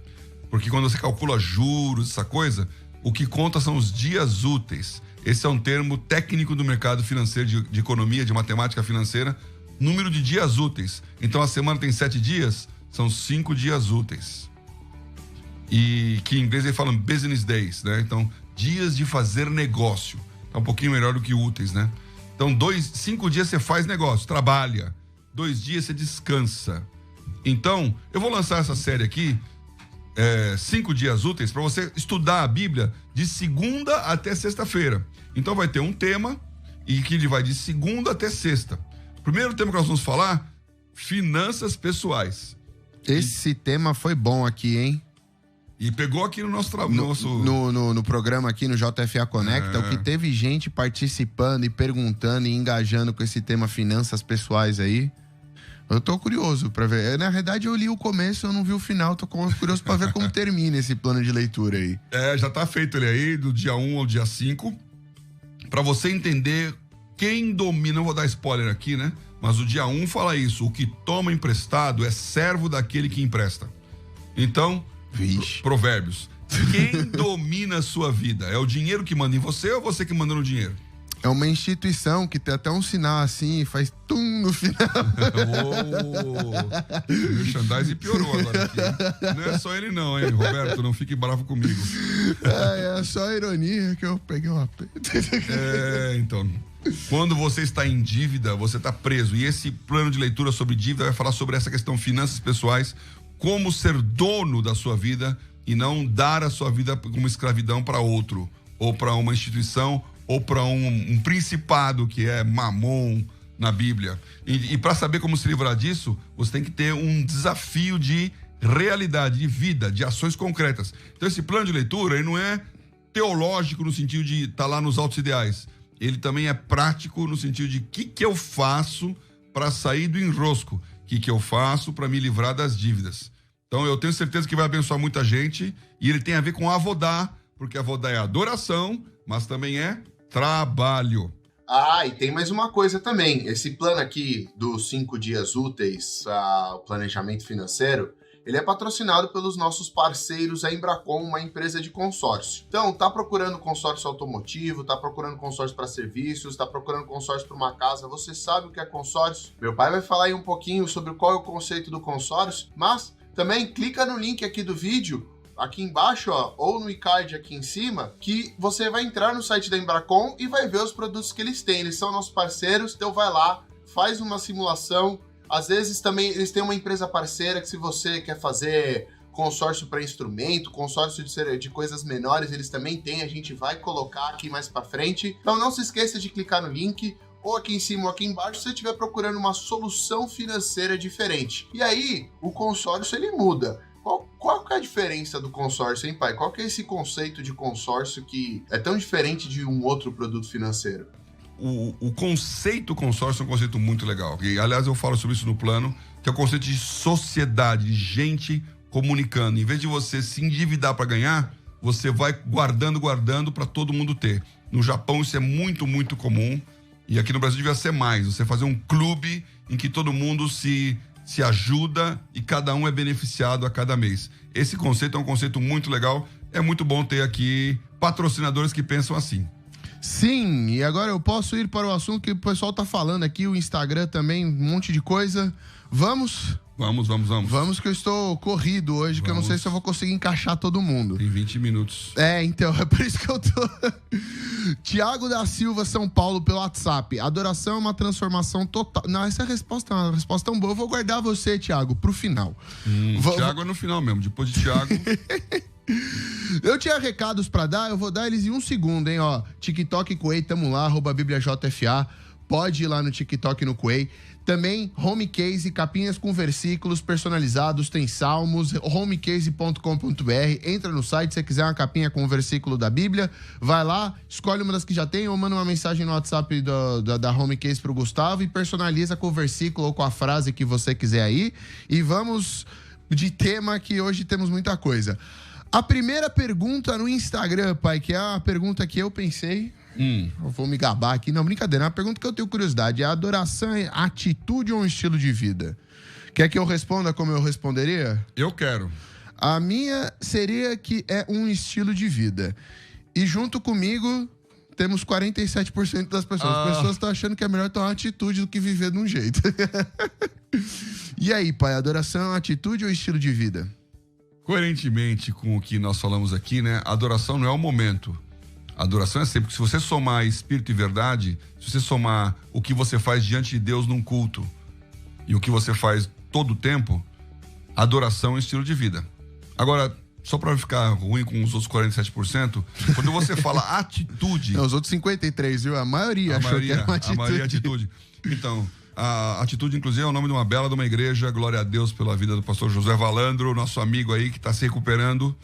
Speaker 1: Porque quando você calcula juros, essa coisa, o que conta são os dias úteis. Esse é um termo técnico do mercado financeiro, de economia, de matemática financeira, número de dias úteis. Então a semana tem 7 dias, são 5 dias úteis. E que em inglês eles falam business days, né? Então, dias de fazer negócio. É um pouquinho melhor do que úteis, né? Então, 5 dias você faz negócio, trabalha. 2 dias você descansa. Então, eu vou lançar essa série aqui, 5 dias úteis, para você estudar a Bíblia de segunda até sexta-feira. Então vai ter um tema e que ele vai de segunda até sexta. Primeiro tema que nós vamos falar, finanças pessoais.
Speaker 2: Esse tema foi bom aqui, hein?
Speaker 1: E pegou aqui no nosso
Speaker 2: no programa aqui no JFA Conecta, o que teve gente participando e perguntando e engajando com esse tema finanças pessoais aí. Eu tô curioso pra ver. Na verdade, eu li o começo, eu não vi o final. Tô curioso pra ver como termina esse plano de leitura aí.
Speaker 1: Já tá feito ele aí, do dia 1 ao dia 5. Pra você entender quem domina. Não vou dar spoiler aqui, né? Mas o dia 1 fala isso. O que toma emprestado é servo daquele que empresta. Então, Provérbios. Quem domina a sua vida? É o dinheiro que manda em você ou você que manda no dinheiro?
Speaker 2: É uma instituição que tem até um sinal assim, faz tum no final.
Speaker 1: O merchandising piorou agora aqui, hein? Não é só ele não, hein, Roberto? Não fique bravo comigo.
Speaker 2: É só ironia que eu peguei uma aperto.
Speaker 1: Então, quando você está em dívida, você está preso. E esse plano de leitura sobre dívida vai falar sobre essa questão finanças pessoais, como ser dono da sua vida e não dar a sua vida como escravidão para outro, ou para uma instituição, ou para um principado que é Mamon na Bíblia. E para saber como se livrar disso, você tem que ter um desafio de realidade, de vida, de ações concretas. Então esse plano de leitura, ele não é teológico no sentido de estar lá nos altos ideais. Ele também é prático no sentido de o que eu faço para sair do enrosco, o que eu faço para me livrar das dívidas. Então eu tenho certeza que vai abençoar muita gente e ele tem a ver com avodar, porque avodar é adoração, mas também é trabalho.
Speaker 2: E tem mais uma coisa também. Esse plano aqui dos 5 dias úteis, o planejamento financeiro, ele é patrocinado pelos nossos parceiros, a Embracon, uma empresa de consórcio. Então, tá procurando consórcio automotivo, tá procurando consórcio para serviços, tá procurando consórcio para uma casa, você sabe o que é consórcio? Meu pai vai falar aí um pouquinho sobre qual é o conceito do consórcio, mas também clica no link aqui do vídeo, aqui embaixo, ou no e-card aqui em cima, que você vai entrar no site da Embracon e vai ver os produtos que eles têm. Eles são nossos parceiros, então vai lá, faz uma simulação. Às vezes também eles têm uma empresa parceira que se você quer fazer consórcio para instrumento, consórcio de coisas menores, eles também têm, a gente vai colocar aqui mais para frente. Então não se esqueça de clicar no link, ou aqui em cima ou aqui embaixo, se você estiver procurando uma solução financeira diferente. E aí, o consórcio ele muda. Qual que é a diferença do consórcio, hein, pai? Qual que é esse conceito de consórcio que é tão diferente de um outro produto financeiro?
Speaker 1: O conceito consórcio é um conceito muito legal. E, aliás, eu falo sobre isso no plano, que é o conceito de sociedade, de gente comunicando. Em vez de você se endividar para ganhar, você vai guardando para todo mundo ter. No Japão isso é muito, muito comum. E aqui no Brasil devia ser mais. Você fazer um clube em que todo mundo se ajuda e cada um é beneficiado a cada mês. Esse conceito é um conceito muito legal. É muito bom ter aqui patrocinadores que pensam assim.
Speaker 2: Sim, e agora eu posso ir para o assunto que o pessoal tá falando aqui, o Instagram também, um monte de coisa. Vamos?
Speaker 1: Vamos.
Speaker 2: Vamos que eu estou corrido hoje, que eu não sei se eu vou conseguir encaixar todo mundo.
Speaker 1: Tem 20 minutos.
Speaker 2: Então, é por isso que eu tô... Tiago da Silva, São Paulo, pelo WhatsApp. Adoração é uma transformação total. Não, essa é a resposta, é uma resposta tão boa. Eu vou guardar você, Tiago, pro final.
Speaker 1: Tiago é no final mesmo, depois de Tiago...
Speaker 2: Eu tinha recados pra dar, eu vou dar eles em 1 segundo, hein, ó. TikTok Coei, tamo lá, @BíbliaJFA. Pode ir lá no TikTok no Coei. Também home case, capinhas com versículos personalizados, tem salmos, homecase.com.br. Entra no site se você quiser uma capinha com um versículo da Bíblia. Vai lá, escolhe uma das que já tem ou manda uma mensagem no WhatsApp da home case pro Gustavo e personaliza com o versículo ou com a frase que você quiser aí. E vamos de tema, que hoje temos muita coisa. A primeira pergunta no Instagram, pai, que é a pergunta que eu pensei... Eu vou me gabar aqui. Não, brincadeira. É uma pergunta que eu tenho curiosidade. A adoração é atitude ou um estilo de vida? Quer que eu responda como eu responderia?
Speaker 1: Eu quero.
Speaker 2: A minha seria que é um estilo de vida. E junto comigo, temos 47% das pessoas. As pessoas estão achando que é melhor tomar uma atitude do que viver de um jeito. E aí, pai? Adoração é uma atitude ou estilo de vida?
Speaker 1: Coerentemente com o que nós falamos aqui, né? Adoração não é o momento. Adoração é sempre, se você somar espírito e verdade, se você somar o que você faz diante de Deus num culto e o que você faz todo o tempo, adoração é um estilo de vida. Agora, só para ficar ruim com os outros 47%, quando você fala atitude...
Speaker 2: Não, os outros 53%, viu? A maioria achou que era uma atitude.
Speaker 1: A maioria é atitude. Então, a atitude, inclusive, é o nome de uma bela de uma igreja. Glória a Deus pela vida do pastor José Valandro, nosso amigo aí que está se recuperando,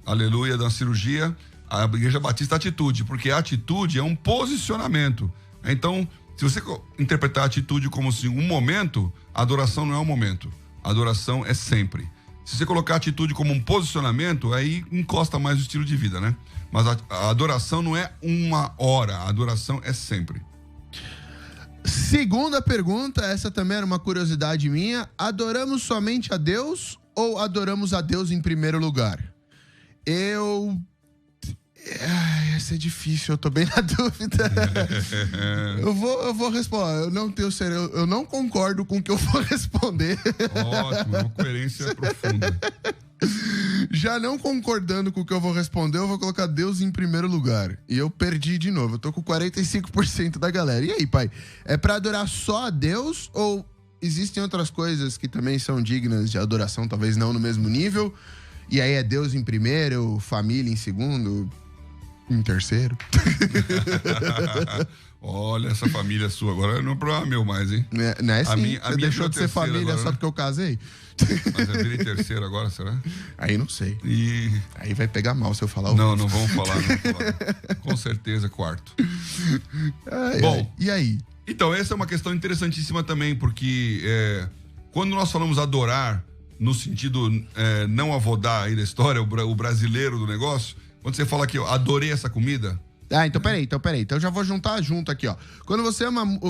Speaker 1: aleluia, da cirurgia. A Igreja Batista Atitude, porque a atitude é um posicionamento. Então, se você interpretar a atitude como assim, um momento, a adoração não é um momento. A adoração é sempre. Se você colocar a atitude como um posicionamento, aí encosta mais o estilo de vida, né? Mas a adoração não é uma hora, a adoração é sempre.
Speaker 2: Segunda pergunta, essa também era uma curiosidade minha. Adoramos somente a Deus ou adoramos a Deus em primeiro lugar? Essa é difícil, eu tô bem na dúvida. Eu vou responder. Eu não concordo com o que eu vou responder.
Speaker 1: Ótimo, uma coerência profunda.
Speaker 2: Já não concordando com o que eu vou responder, eu vou colocar Deus em primeiro lugar. E eu perdi de novo. Eu tô com 45% da galera. E aí, pai? É pra adorar só a Deus ou existem outras coisas que também são dignas de adoração, talvez não no mesmo nível? E aí é Deus em primeiro, família em segundo, em terceiro?
Speaker 1: Olha, essa família sua agora não é problema meu mais, hein?
Speaker 2: Não é assim?
Speaker 1: A minha
Speaker 2: deixou de ser família
Speaker 1: agora,
Speaker 2: só
Speaker 1: né?
Speaker 2: porque eu casei?
Speaker 1: Mas eu virei terceiro agora, será?
Speaker 2: Aí não sei.
Speaker 1: E...
Speaker 2: Aí vai pegar mal se eu falar o
Speaker 1: Não vamos falar. Com certeza, quarto.
Speaker 2: Bom, e aí?
Speaker 1: Então, essa é uma questão interessantíssima também, porque quando nós falamos adorar, no sentido não avodar aí da história, o brasileiro do negócio, quando você fala que eu adorei essa comida...
Speaker 2: Então peraí. Então eu já vou juntar junto aqui, ó. Quando você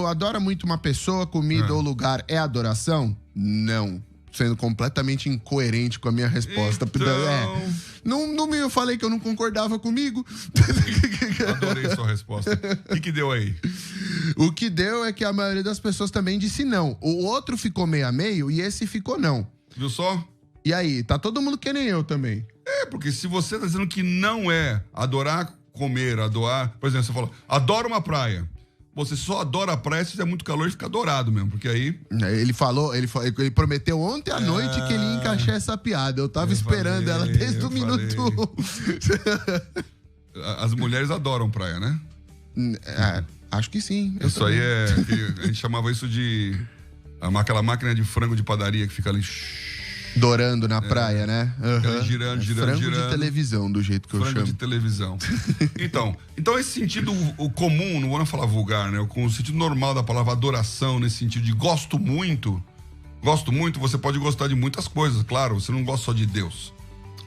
Speaker 2: adora muito uma pessoa, comida ou lugar, é adoração? Não. Sendo completamente incoerente com a minha resposta.
Speaker 1: Então...
Speaker 2: Eu falei que eu não concordava comigo.
Speaker 1: Adorei sua resposta. O que deu aí?
Speaker 2: O que deu é que a maioria das pessoas também disse não. O outro ficou meio a meio e esse ficou não.
Speaker 1: Viu só?
Speaker 2: E aí, tá todo mundo que nem eu também.
Speaker 1: Porque se você tá dizendo que não é adorar, comer, adorar... Por exemplo, você falou, adoro uma praia. Você só adora a praia se tiver muito calor e fica adorado mesmo, porque aí...
Speaker 2: Ele prometeu ontem à noite que ele ia encaixar essa piada. Eu tava esperando ela desde o minuto 1.
Speaker 1: As mulheres adoram praia, né?
Speaker 2: Acho que sim.
Speaker 1: Isso aí a gente chamava isso de... Aquela máquina de frango de padaria que fica ali...
Speaker 2: Dourando na praia, né?
Speaker 1: Uhum. Girando.
Speaker 2: Frango de televisão, do jeito que eu chamo.
Speaker 1: Frango de televisão. Então esse sentido o comum, não vou falar vulgar, né? Com o sentido normal da palavra adoração, nesse sentido de gosto muito, você pode gostar de muitas coisas, claro, você não gosta só de Deus.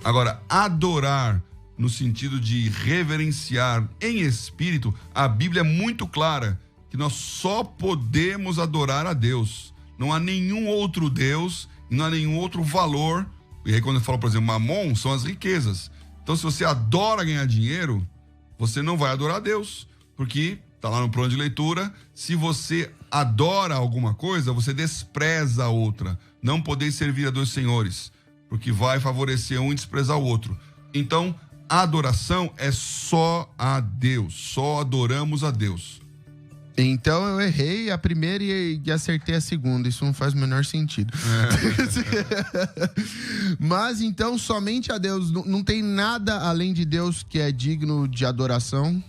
Speaker 1: Agora, adorar no sentido de reverenciar em espírito, a Bíblia é muito clara que nós só podemos adorar a Deus. Não há nenhum outro Deus, não há nenhum outro valor. E aí quando eu falo, por exemplo, mamon, são as riquezas. Então se você adora ganhar dinheiro, você não vai adorar a Deus, porque tá lá no plano de leitura. Se você adora alguma coisa, você despreza a outra. Não podeis servir a 2 senhores, porque vai favorecer um e desprezar o outro. Então, a adoração é só a Deus. Só adoramos a Deus.
Speaker 2: Então eu errei a primeira e acertei a segunda. Isso não faz o menor sentido. Mas então somente a Deus. Não tem nada além de Deus que é digno de adoração.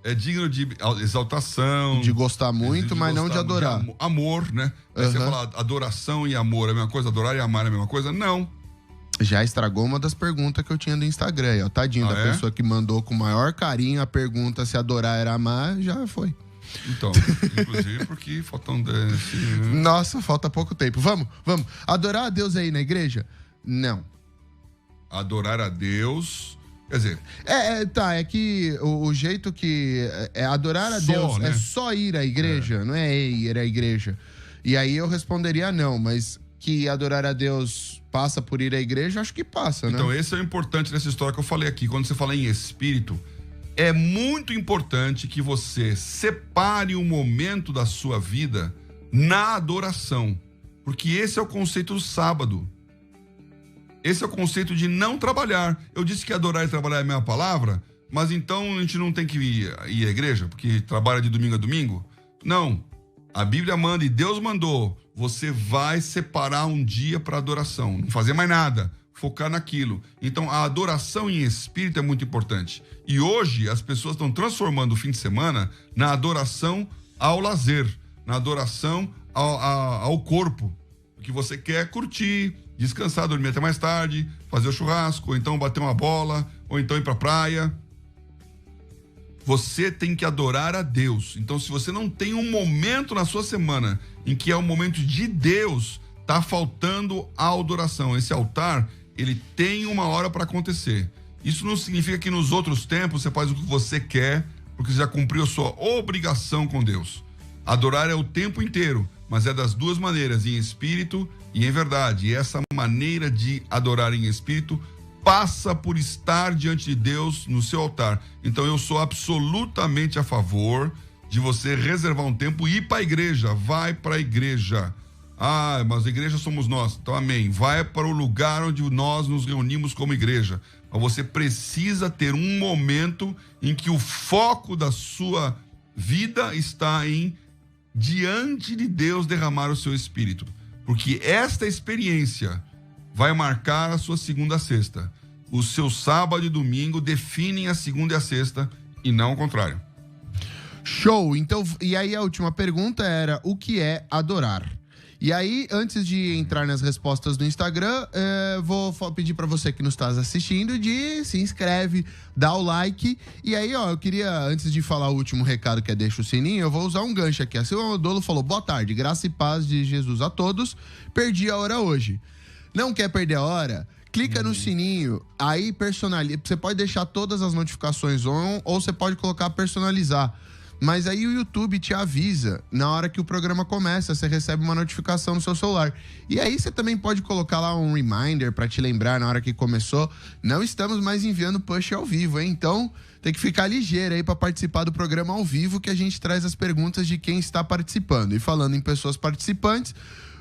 Speaker 1: É digno de exaltação.
Speaker 2: De gostar muito, mas não de adorar.
Speaker 1: De amor, né? Aí você fala adoração e amor é a mesma coisa? Adorar e amar é a mesma coisa? Não.
Speaker 2: Já estragou uma das perguntas que eu tinha do Instagram. Ó. Tadinho da pessoa que mandou com o maior carinho a pergunta se adorar era amar, já foi.
Speaker 1: Então, inclusive porque faltam 10...
Speaker 2: Nossa, falta pouco tempo. Vamos. Adorar a Deus aí na igreja? Não.
Speaker 1: Adorar a Deus... Quer dizer...
Speaker 2: É que o jeito que... adorar a Deus, né? É só ir à igreja, não é ir à igreja. E aí eu responderia não, mas que adorar a Deus passa por ir à igreja, acho que passa, né?
Speaker 1: Então esse é o importante dessa história que eu falei aqui. Quando você fala em espírito... É muito importante que você separe um momento da sua vida na adoração. Porque esse é o conceito do sábado. Esse é o conceito de não trabalhar. Eu disse que adorar e trabalhar é a mesma palavra, mas então a gente não tem que ir à igreja, porque trabalha de domingo a domingo? Não. A Bíblia manda e Deus mandou. Você vai separar um dia para adoração. Não fazer mais nada. Focar naquilo. Então, a adoração em espírito é muito importante. E hoje, as pessoas estão transformando o fim de semana na adoração ao lazer, na adoração ao corpo. Porque você quer curtir, descansar, dormir até mais tarde, fazer o churrasco, ou então bater uma bola, ou então ir pra praia. Você tem que adorar a Deus. Então, se você não tem um momento na sua semana em que é o momento de Deus, tá faltando a adoração. Esse altar... ele tem uma hora para acontecer. Isso não significa que nos outros tempos você faz o que você quer, porque você já cumpriu a sua obrigação com Deus. Adorar é o tempo inteiro, mas é das duas maneiras, em espírito e em verdade. E essa maneira de adorar em espírito passa por estar diante de Deus no seu altar. Então eu sou absolutamente a favor de você reservar um tempo e ir para a igreja. Vai para a igreja. Ah, mas a igreja somos nós. Então, amém. Vai para o lugar onde nós nos reunimos como igreja. Mas você precisa ter um momento em que o foco da sua vida está em, diante de Deus, derramar o seu espírito. Porque esta experiência vai marcar a sua segunda a sexta. O seu sábado e domingo definem a segunda e a sexta e não o contrário.
Speaker 2: Show! Então, e aí a última pergunta era, o que é adorar? E aí, antes de entrar nas respostas do Instagram, vou pedir para você que nos está assistindo de se inscreve, dá o like. E aí, ó, eu queria, antes de falar o último recado que é deixa o sininho, eu vou usar um gancho aqui. A Silvia Modolo falou, boa tarde, graça e paz de Jesus a todos. Perdi a hora hoje. Não quer perder a hora? Clica no sininho, aí personaliza. Você pode deixar todas as notificações on ou você pode colocar personalizar. Mas aí o YouTube te avisa na hora que o programa começa, você recebe uma notificação no seu celular. E aí você também pode colocar lá um reminder para te lembrar na hora que começou. Não estamos mais enviando push ao vivo, hein? Então tem que ficar ligeiro aí para participar do programa ao vivo, que a gente traz as perguntas de quem está participando. E falando em pessoas participantes,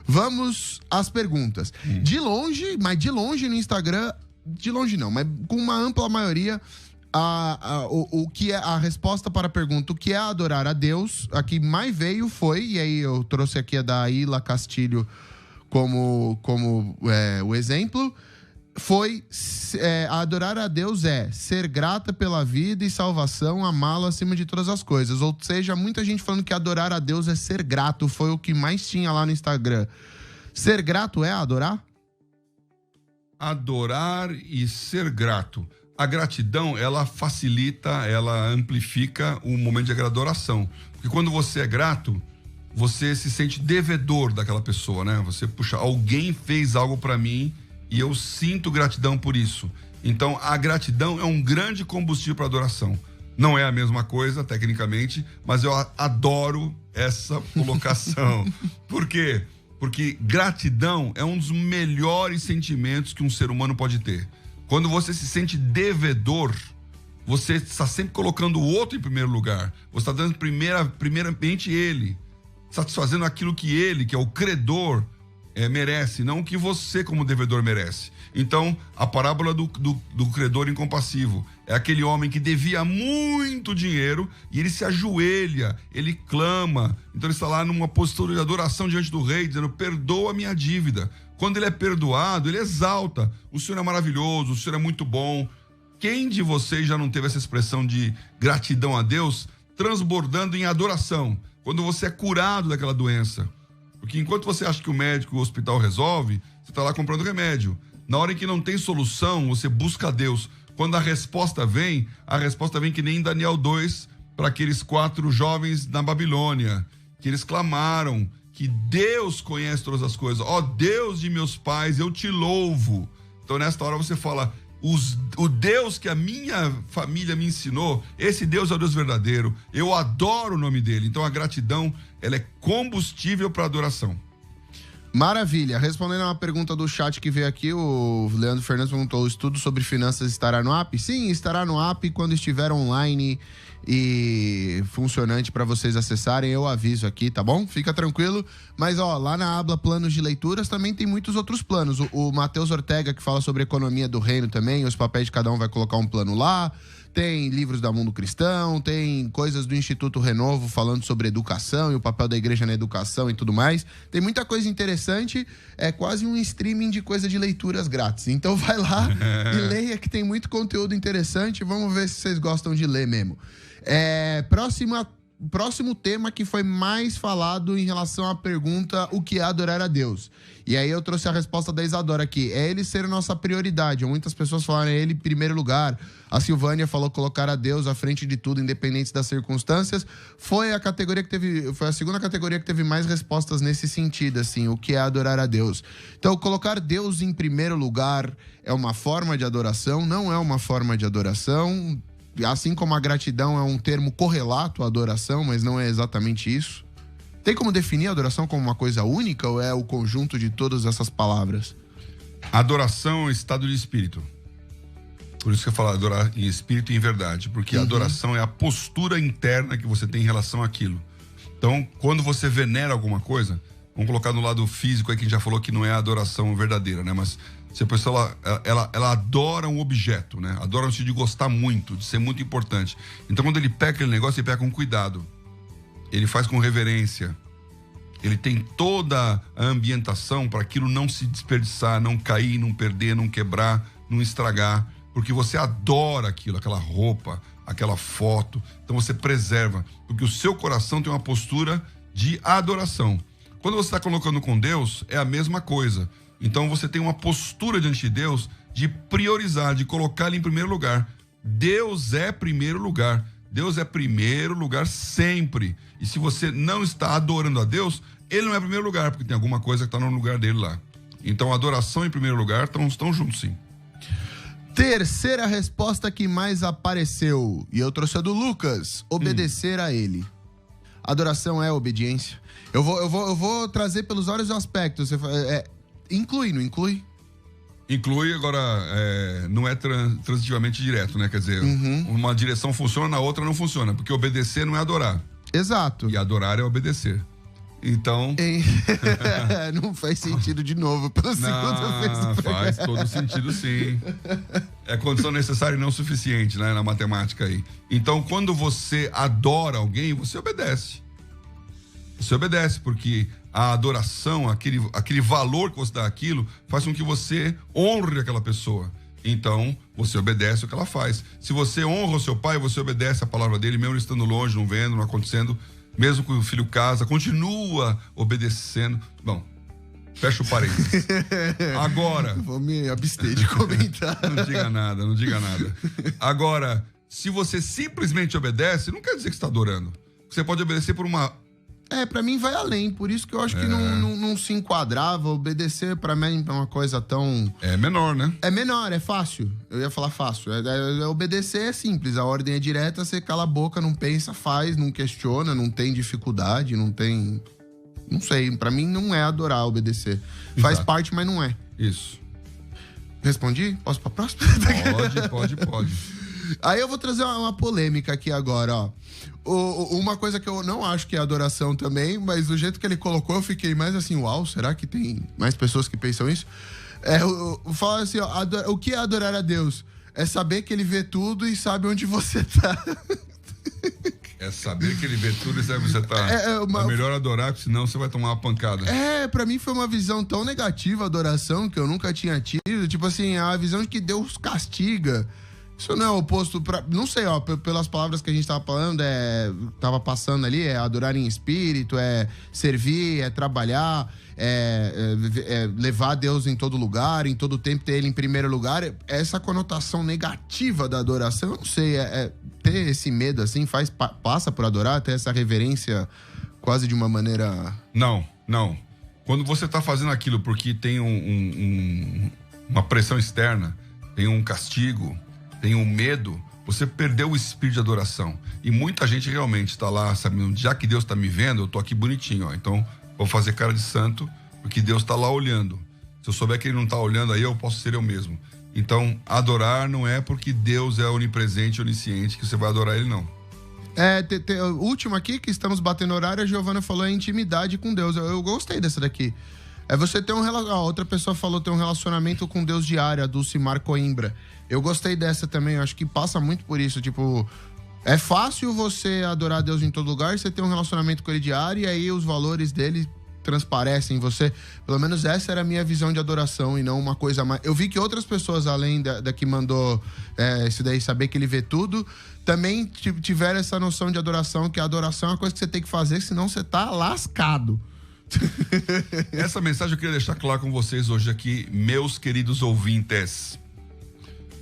Speaker 2: vamos às perguntas. De longe, mas de longe no Instagram, de longe não, mas com uma ampla maioria... O que é a resposta para a pergunta, o que é adorar a Deus, a que mais veio foi, e aí eu trouxe aqui a da Ila Castilho como o exemplo, foi adorar a Deus é ser grata pela vida e salvação, amá-lo acima de todas as coisas. Ou seja, muita gente falando que adorar a Deus é ser grato, foi o que mais tinha lá no Instagram. Ser grato é adorar?
Speaker 1: Adorar e ser grato. A gratidão, ela facilita, ela amplifica o momento de adoração. Porque quando você é grato, você se sente devedor daquela pessoa, né? Você, puxa, alguém fez algo para mim e eu sinto gratidão por isso. Então, a gratidão é um grande combustível para adoração. Não é a mesma coisa, tecnicamente, mas eu adoro essa colocação. Por quê? Porque gratidão é um dos melhores sentimentos que um ser humano pode ter. Quando você se sente devedor, você está sempre colocando o outro em primeiro lugar. Você está dando primeiramente ele, satisfazendo aquilo que ele, que é o credor, merece, não o que você como devedor merece. Então, a parábola do credor incompassivo é aquele homem que devia muito dinheiro e ele se ajoelha, ele clama. Então ele está lá numa postura de adoração diante do rei, dizendo: perdoa a minha dívida. Quando ele é perdoado, ele exalta: o Senhor é maravilhoso, o Senhor é muito bom. Quem de vocês já não teve essa expressão de gratidão a Deus transbordando em adoração? Quando você é curado daquela doença. Porque enquanto você acha que o médico, o hospital resolve, você está lá comprando remédio. Na hora em que não tem solução, você busca a Deus. Quando a resposta vem que nem em Daniel 2, para aqueles 4 jovens na Babilônia, que eles clamaram que Deus conhece todas as coisas. Ó Deus de meus pais, eu te louvo. Então nesta hora você fala: o Deus que a minha família me ensinou, esse Deus é o Deus verdadeiro, eu adoro o nome dele. Então a gratidão, ela é combustível para adoração.
Speaker 2: Maravilha. Respondendo a uma pergunta do chat que veio aqui, o Leandro Fernandes perguntou: o estudo sobre finanças estará no app? Sim, estará no app quando estiver online e funcionante para vocês acessarem. Eu aviso aqui, tá bom? Fica tranquilo. Mas ó, lá na aba planos de leituras também tem muitos outros planos. O Matheus Ortega, que fala sobre economia do reino também, os papéis de cada um vai colocar um plano lá. Tem livros da Mundo Cristão, tem coisas do Instituto Renovo falando sobre educação e o papel da igreja na educação e tudo mais. Tem muita coisa interessante, é quase um streaming de coisa de leituras grátis. Então vai lá e leia, que tem muito conteúdo interessante. Vamos ver se vocês gostam de ler mesmo. Próximo tema que foi mais falado em relação à pergunta: o que é adorar a Deus? E aí eu trouxe a resposta da Isadora aqui: é ele ser nossa prioridade. Muitas pessoas falaram ele em primeiro lugar. A Silvânia falou colocar a Deus à frente de tudo, independente das circunstâncias. Foi a segunda categoria que teve mais respostas nesse sentido, assim, o que é adorar a Deus. Então, colocar Deus em primeiro lugar é uma forma de adoração? Não é uma forma de adoração. Assim como a gratidão é um termo correlato à adoração, mas não é exatamente isso. Tem como definir a adoração como uma coisa única ou é o conjunto de todas essas palavras?
Speaker 1: Adoração é um estado de espírito. Por isso que eu falo adorar em espírito e em verdade. Porque a adoração é a postura interna que você tem em relação àquilo. Então, quando você venera alguma coisa, vamos colocar no lado físico aí, que a gente já falou que não é a adoração verdadeira, né? Mas se a pessoa, ela adora um objeto, né? Adora no sentido de gostar muito, de ser muito importante. Então, quando ele pega aquele negócio, ele pega com cuidado. Ele faz com reverência. Ele tem toda a ambientação para aquilo não se desperdiçar, não cair, não perder, não quebrar, não estragar. Porque você adora aquilo, aquela roupa, aquela foto. Então você preserva. Porque o seu coração tem uma postura de adoração. Quando você está colocando com Deus, é a mesma coisa. Então você tem uma postura diante de Deus de priorizar, de colocar ele em primeiro lugar. Deus é primeiro lugar. Deus é primeiro lugar sempre. E se você não está adorando a Deus, ele não é primeiro lugar, porque tem alguma coisa que está no lugar dele lá. Então, adoração em primeiro lugar estão juntos, sim.
Speaker 2: Terceira resposta que mais apareceu, e eu trouxe a do Lucas: obedecer a ele. Adoração é obediência. Eu vou trazer pelos vários aspectos. Inclui, não inclui?
Speaker 1: Inclui, agora, não é transitivamente direto, né? Quer dizer, uma direção funciona, na outra não funciona. Porque obedecer não é adorar.
Speaker 2: Exato.
Speaker 1: E adorar é obedecer. Então...
Speaker 2: não faz sentido de novo, pela segunda vez.
Speaker 1: Faz todo sentido, sim. É condição necessária e não suficiente, né? Na matemática aí. Então, quando você adora alguém, você obedece. Você obedece, porque a adoração, aquele valor que você dá àquilo, faz com que você honre aquela pessoa. Então, você obedece o que ela faz. Se você honra o seu pai, você obedece a palavra dele, mesmo estando longe, não vendo, não acontecendo. Mesmo que o filho casa, continua obedecendo. Bom, fecha o parênteses. Agora...
Speaker 2: Vou me abster de comentar.
Speaker 1: Não diga nada. Agora, se você simplesmente obedece, não quer dizer que você está adorando. Você pode obedecer por uma...
Speaker 2: Pra mim vai além, por isso que eu acho que não se enquadrava. Obedecer pra mim é uma coisa tão...
Speaker 1: É menor, né?
Speaker 2: É menor, é fácil. Eu ia falar fácil. Obedecer é simples, a ordem é direta, você cala a boca, não pensa, faz, não questiona, não tem dificuldade, não tem... Não sei, pra mim não é adorar, obedecer. Faz parte, mas não é.
Speaker 1: Isso.
Speaker 2: Respondi? Posso pra próxima?
Speaker 1: Pode.
Speaker 2: Aí eu vou trazer uma polêmica aqui agora, ó. Uma coisa que eu não acho que é adoração também, mas do jeito que ele colocou, eu fiquei mais assim, uau, será que tem mais pessoas que pensam isso? Fala assim, ó, o que é adorar a Deus? É saber que ele vê tudo e sabe onde você tá.
Speaker 1: É saber que ele vê tudo e sabe onde você tá. É melhor adorar, porque senão você vai tomar uma pancada.
Speaker 2: Pra mim foi uma visão tão negativa a adoração que eu nunca tinha tido. Tipo assim, a visão de que Deus castiga. Isso não é oposto pra... Não sei, ó, pelas palavras que a gente tava falando, tava passando ali, é adorar em espírito, é servir, é trabalhar, levar Deus em todo lugar, em todo tempo ter Ele em primeiro lugar. Essa conotação negativa da adoração, eu não sei, ter esse medo assim, passa por adorar, ter essa reverência quase de uma maneira...
Speaker 1: Não. Quando você tá fazendo aquilo porque tem uma pressão externa, tem um castigo, tem um medo, você perdeu o espírito de adoração. E muita gente realmente tá lá, sabendo, já que Deus tá me vendo, eu tô aqui bonitinho, ó. Então, vou fazer cara de santo, porque Deus tá lá olhando. Se eu souber que Ele não tá olhando, aí eu posso ser eu mesmo. Então, adorar não é porque Deus é onipresente, onisciente, que você vai adorar Ele, não.
Speaker 2: O último aqui, que estamos batendo horário, a Giovana falou, é intimidade com Deus. Eu gostei dessa daqui. Você ter outra pessoa falou ter um relacionamento com Deus diário, a Dulcimar Coimbra. Eu gostei dessa também, eu acho que passa muito por isso, tipo... É fácil você adorar Deus em todo lugar, você ter um relacionamento com Ele diário e aí os valores dele transparecem em você. Pelo menos essa era a minha visão de adoração e não uma coisa mais... Eu vi que outras pessoas, além da que mandou isso daí, saber que Ele vê tudo, também tiveram essa noção de adoração, que a adoração é uma coisa que você tem que fazer, senão você tá lascado.
Speaker 1: Essa mensagem eu queria deixar claro com vocês hoje aqui, meus queridos ouvintes.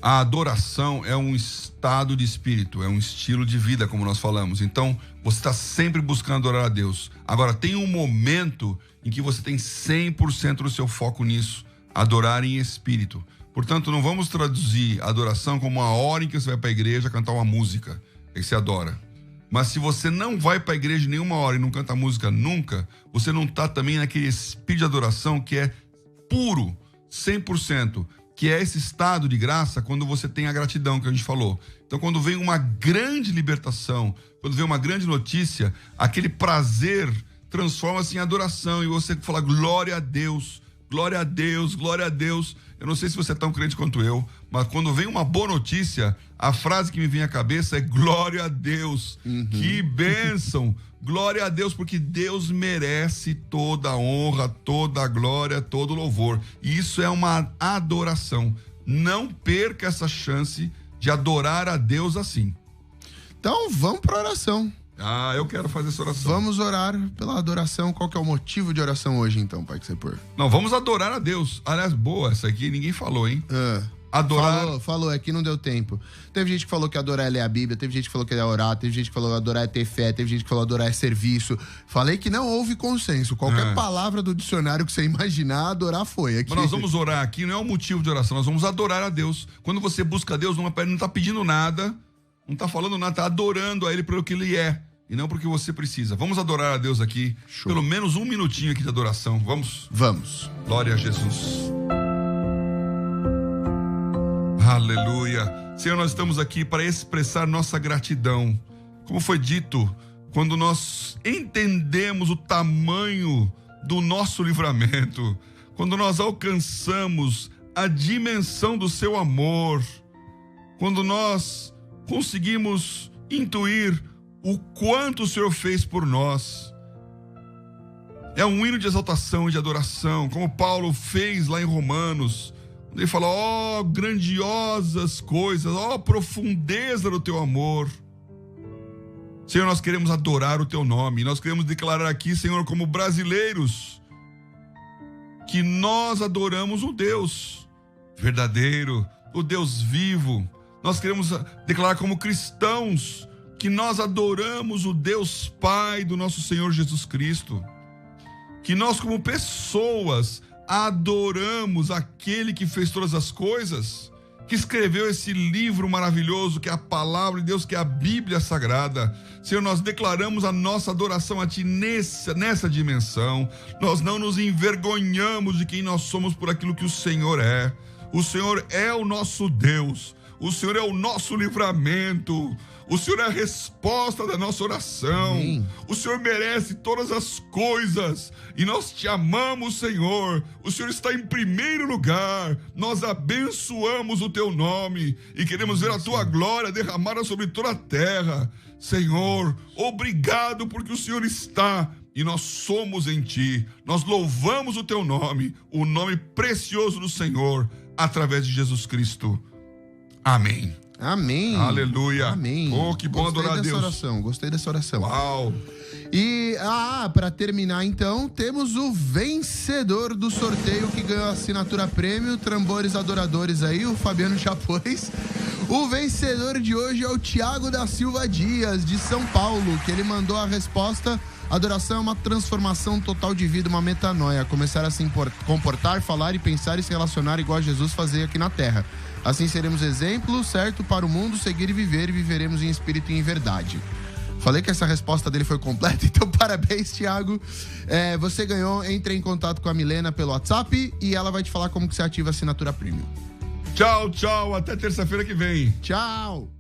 Speaker 1: A adoração é um estado de espírito, é um estilo de vida, como nós falamos. Então, você está sempre buscando adorar a Deus. Agora, tem um momento em que você tem 100% do seu foco nisso, adorar em espírito. Portanto, não vamos traduzir a adoração como uma hora em que você vai para a igreja cantar uma música, aí você adora. Mas se você não vai para a igreja nenhuma hora e não canta música nunca, você não está também naquele espírito de adoração que é puro, 100%. Que é esse estado de graça quando você tem a gratidão que a gente falou. Então, quando vem uma grande libertação, quando vem uma grande notícia, aquele prazer transforma-se em adoração e você fala glória a Deus, glória a Deus, glória a Deus. Eu não sei se você é tão crente quanto eu, mas quando vem uma boa notícia, a frase que me vem à cabeça é glória a Deus. Uhum. Que bênção! Glória a Deus, porque Deus merece toda a honra, toda a glória, todo o louvor. E isso é uma adoração. Não perca essa chance de adorar a Deus assim.
Speaker 2: Então, vamos para a oração.
Speaker 1: Eu quero fazer essa oração.
Speaker 2: Vamos orar pela adoração. Qual que é o motivo de oração hoje, então, Pai, que você pôr?
Speaker 1: Não, vamos adorar a Deus. Aliás, boa, essa aqui ninguém falou, hein? Adorar...
Speaker 2: Falou, aqui não deu tempo. Teve gente que falou que adorar é ler a Bíblia, teve gente que falou que é orar, teve gente que falou que adorar é ter fé, teve gente que falou que adorar é serviço. Falei que não houve consenso. Qualquer palavra do dicionário que você imaginar, adorar foi. Aqui.
Speaker 1: Mas nós vamos orar aqui, não é um motivo de oração, nós vamos adorar a Deus. Quando você busca a Deus, não está pedindo nada, não está falando nada, está adorando a Ele pelo que Ele é. E não porque você precisa. Vamos adorar a Deus aqui. Show. Pelo menos um minutinho aqui de adoração. Vamos?
Speaker 2: Vamos.
Speaker 1: Glória a Jesus. Aleluia. Senhor, nós estamos aqui para expressar nossa gratidão. Como foi dito, quando nós entendemos o tamanho do nosso livramento, quando nós alcançamos a dimensão do seu amor, quando nós conseguimos intuir o quanto o Senhor fez por nós. É um hino de exaltação e de adoração, como Paulo fez lá em Romanos. Ele fala, ó, grandiosas coisas, ó, profundeza do teu amor. Senhor, nós queremos adorar o teu nome. Nós queremos declarar aqui, Senhor, como brasileiros, que nós adoramos o Deus verdadeiro, o Deus vivo. Nós queremos declarar como cristãos que nós adoramos o Deus Pai do nosso Senhor Jesus Cristo. Que nós, como pessoas, adoramos aquele que fez todas as coisas, que escreveu esse livro maravilhoso, que é a palavra de Deus, que é a Bíblia Sagrada. Senhor, nós declaramos a nossa adoração a Ti nessa dimensão. Nós não nos envergonhamos de quem nós somos por aquilo que o Senhor é. O Senhor é o nosso Deus. O Senhor é o nosso livramento. O Senhor é a resposta da nossa oração.
Speaker 2: Amém.
Speaker 1: O Senhor merece todas as coisas. E nós te amamos, Senhor. O Senhor está em primeiro lugar. Nós abençoamos o teu nome. E queremos ver a tua glória derramada sobre toda a terra. Senhor, obrigado porque o Senhor está e nós somos em ti. Nós louvamos o teu nome, o nome precioso do Senhor, através de Jesus Cristo. Amém.
Speaker 2: Amém.
Speaker 1: Aleluia.
Speaker 2: Amém.
Speaker 1: Oh, que bom adorar a Deus.
Speaker 2: Gostei dessa oração.
Speaker 1: Uau.
Speaker 2: E, para terminar então, temos o vencedor do sorteio que ganhou a assinatura prêmio, Tambores Adoradores aí, o Fabiano Chapôs. O vencedor de hoje é o Tiago da Silva Dias, de São Paulo, que ele mandou a resposta: adoração é uma transformação total de vida, uma metanoia, começar a se comportar, falar e pensar e se relacionar igual a Jesus fazia aqui na terra. Assim seremos exemplo certo para o mundo seguir e viveremos em espírito e em verdade. Falei que essa resposta dele foi completa, então parabéns, Thiago. Você ganhou, entre em contato com a Milena pelo WhatsApp e ela vai te falar como que você ativa a assinatura premium.
Speaker 1: Tchau, tchau, até terça-feira que vem.
Speaker 2: Tchau!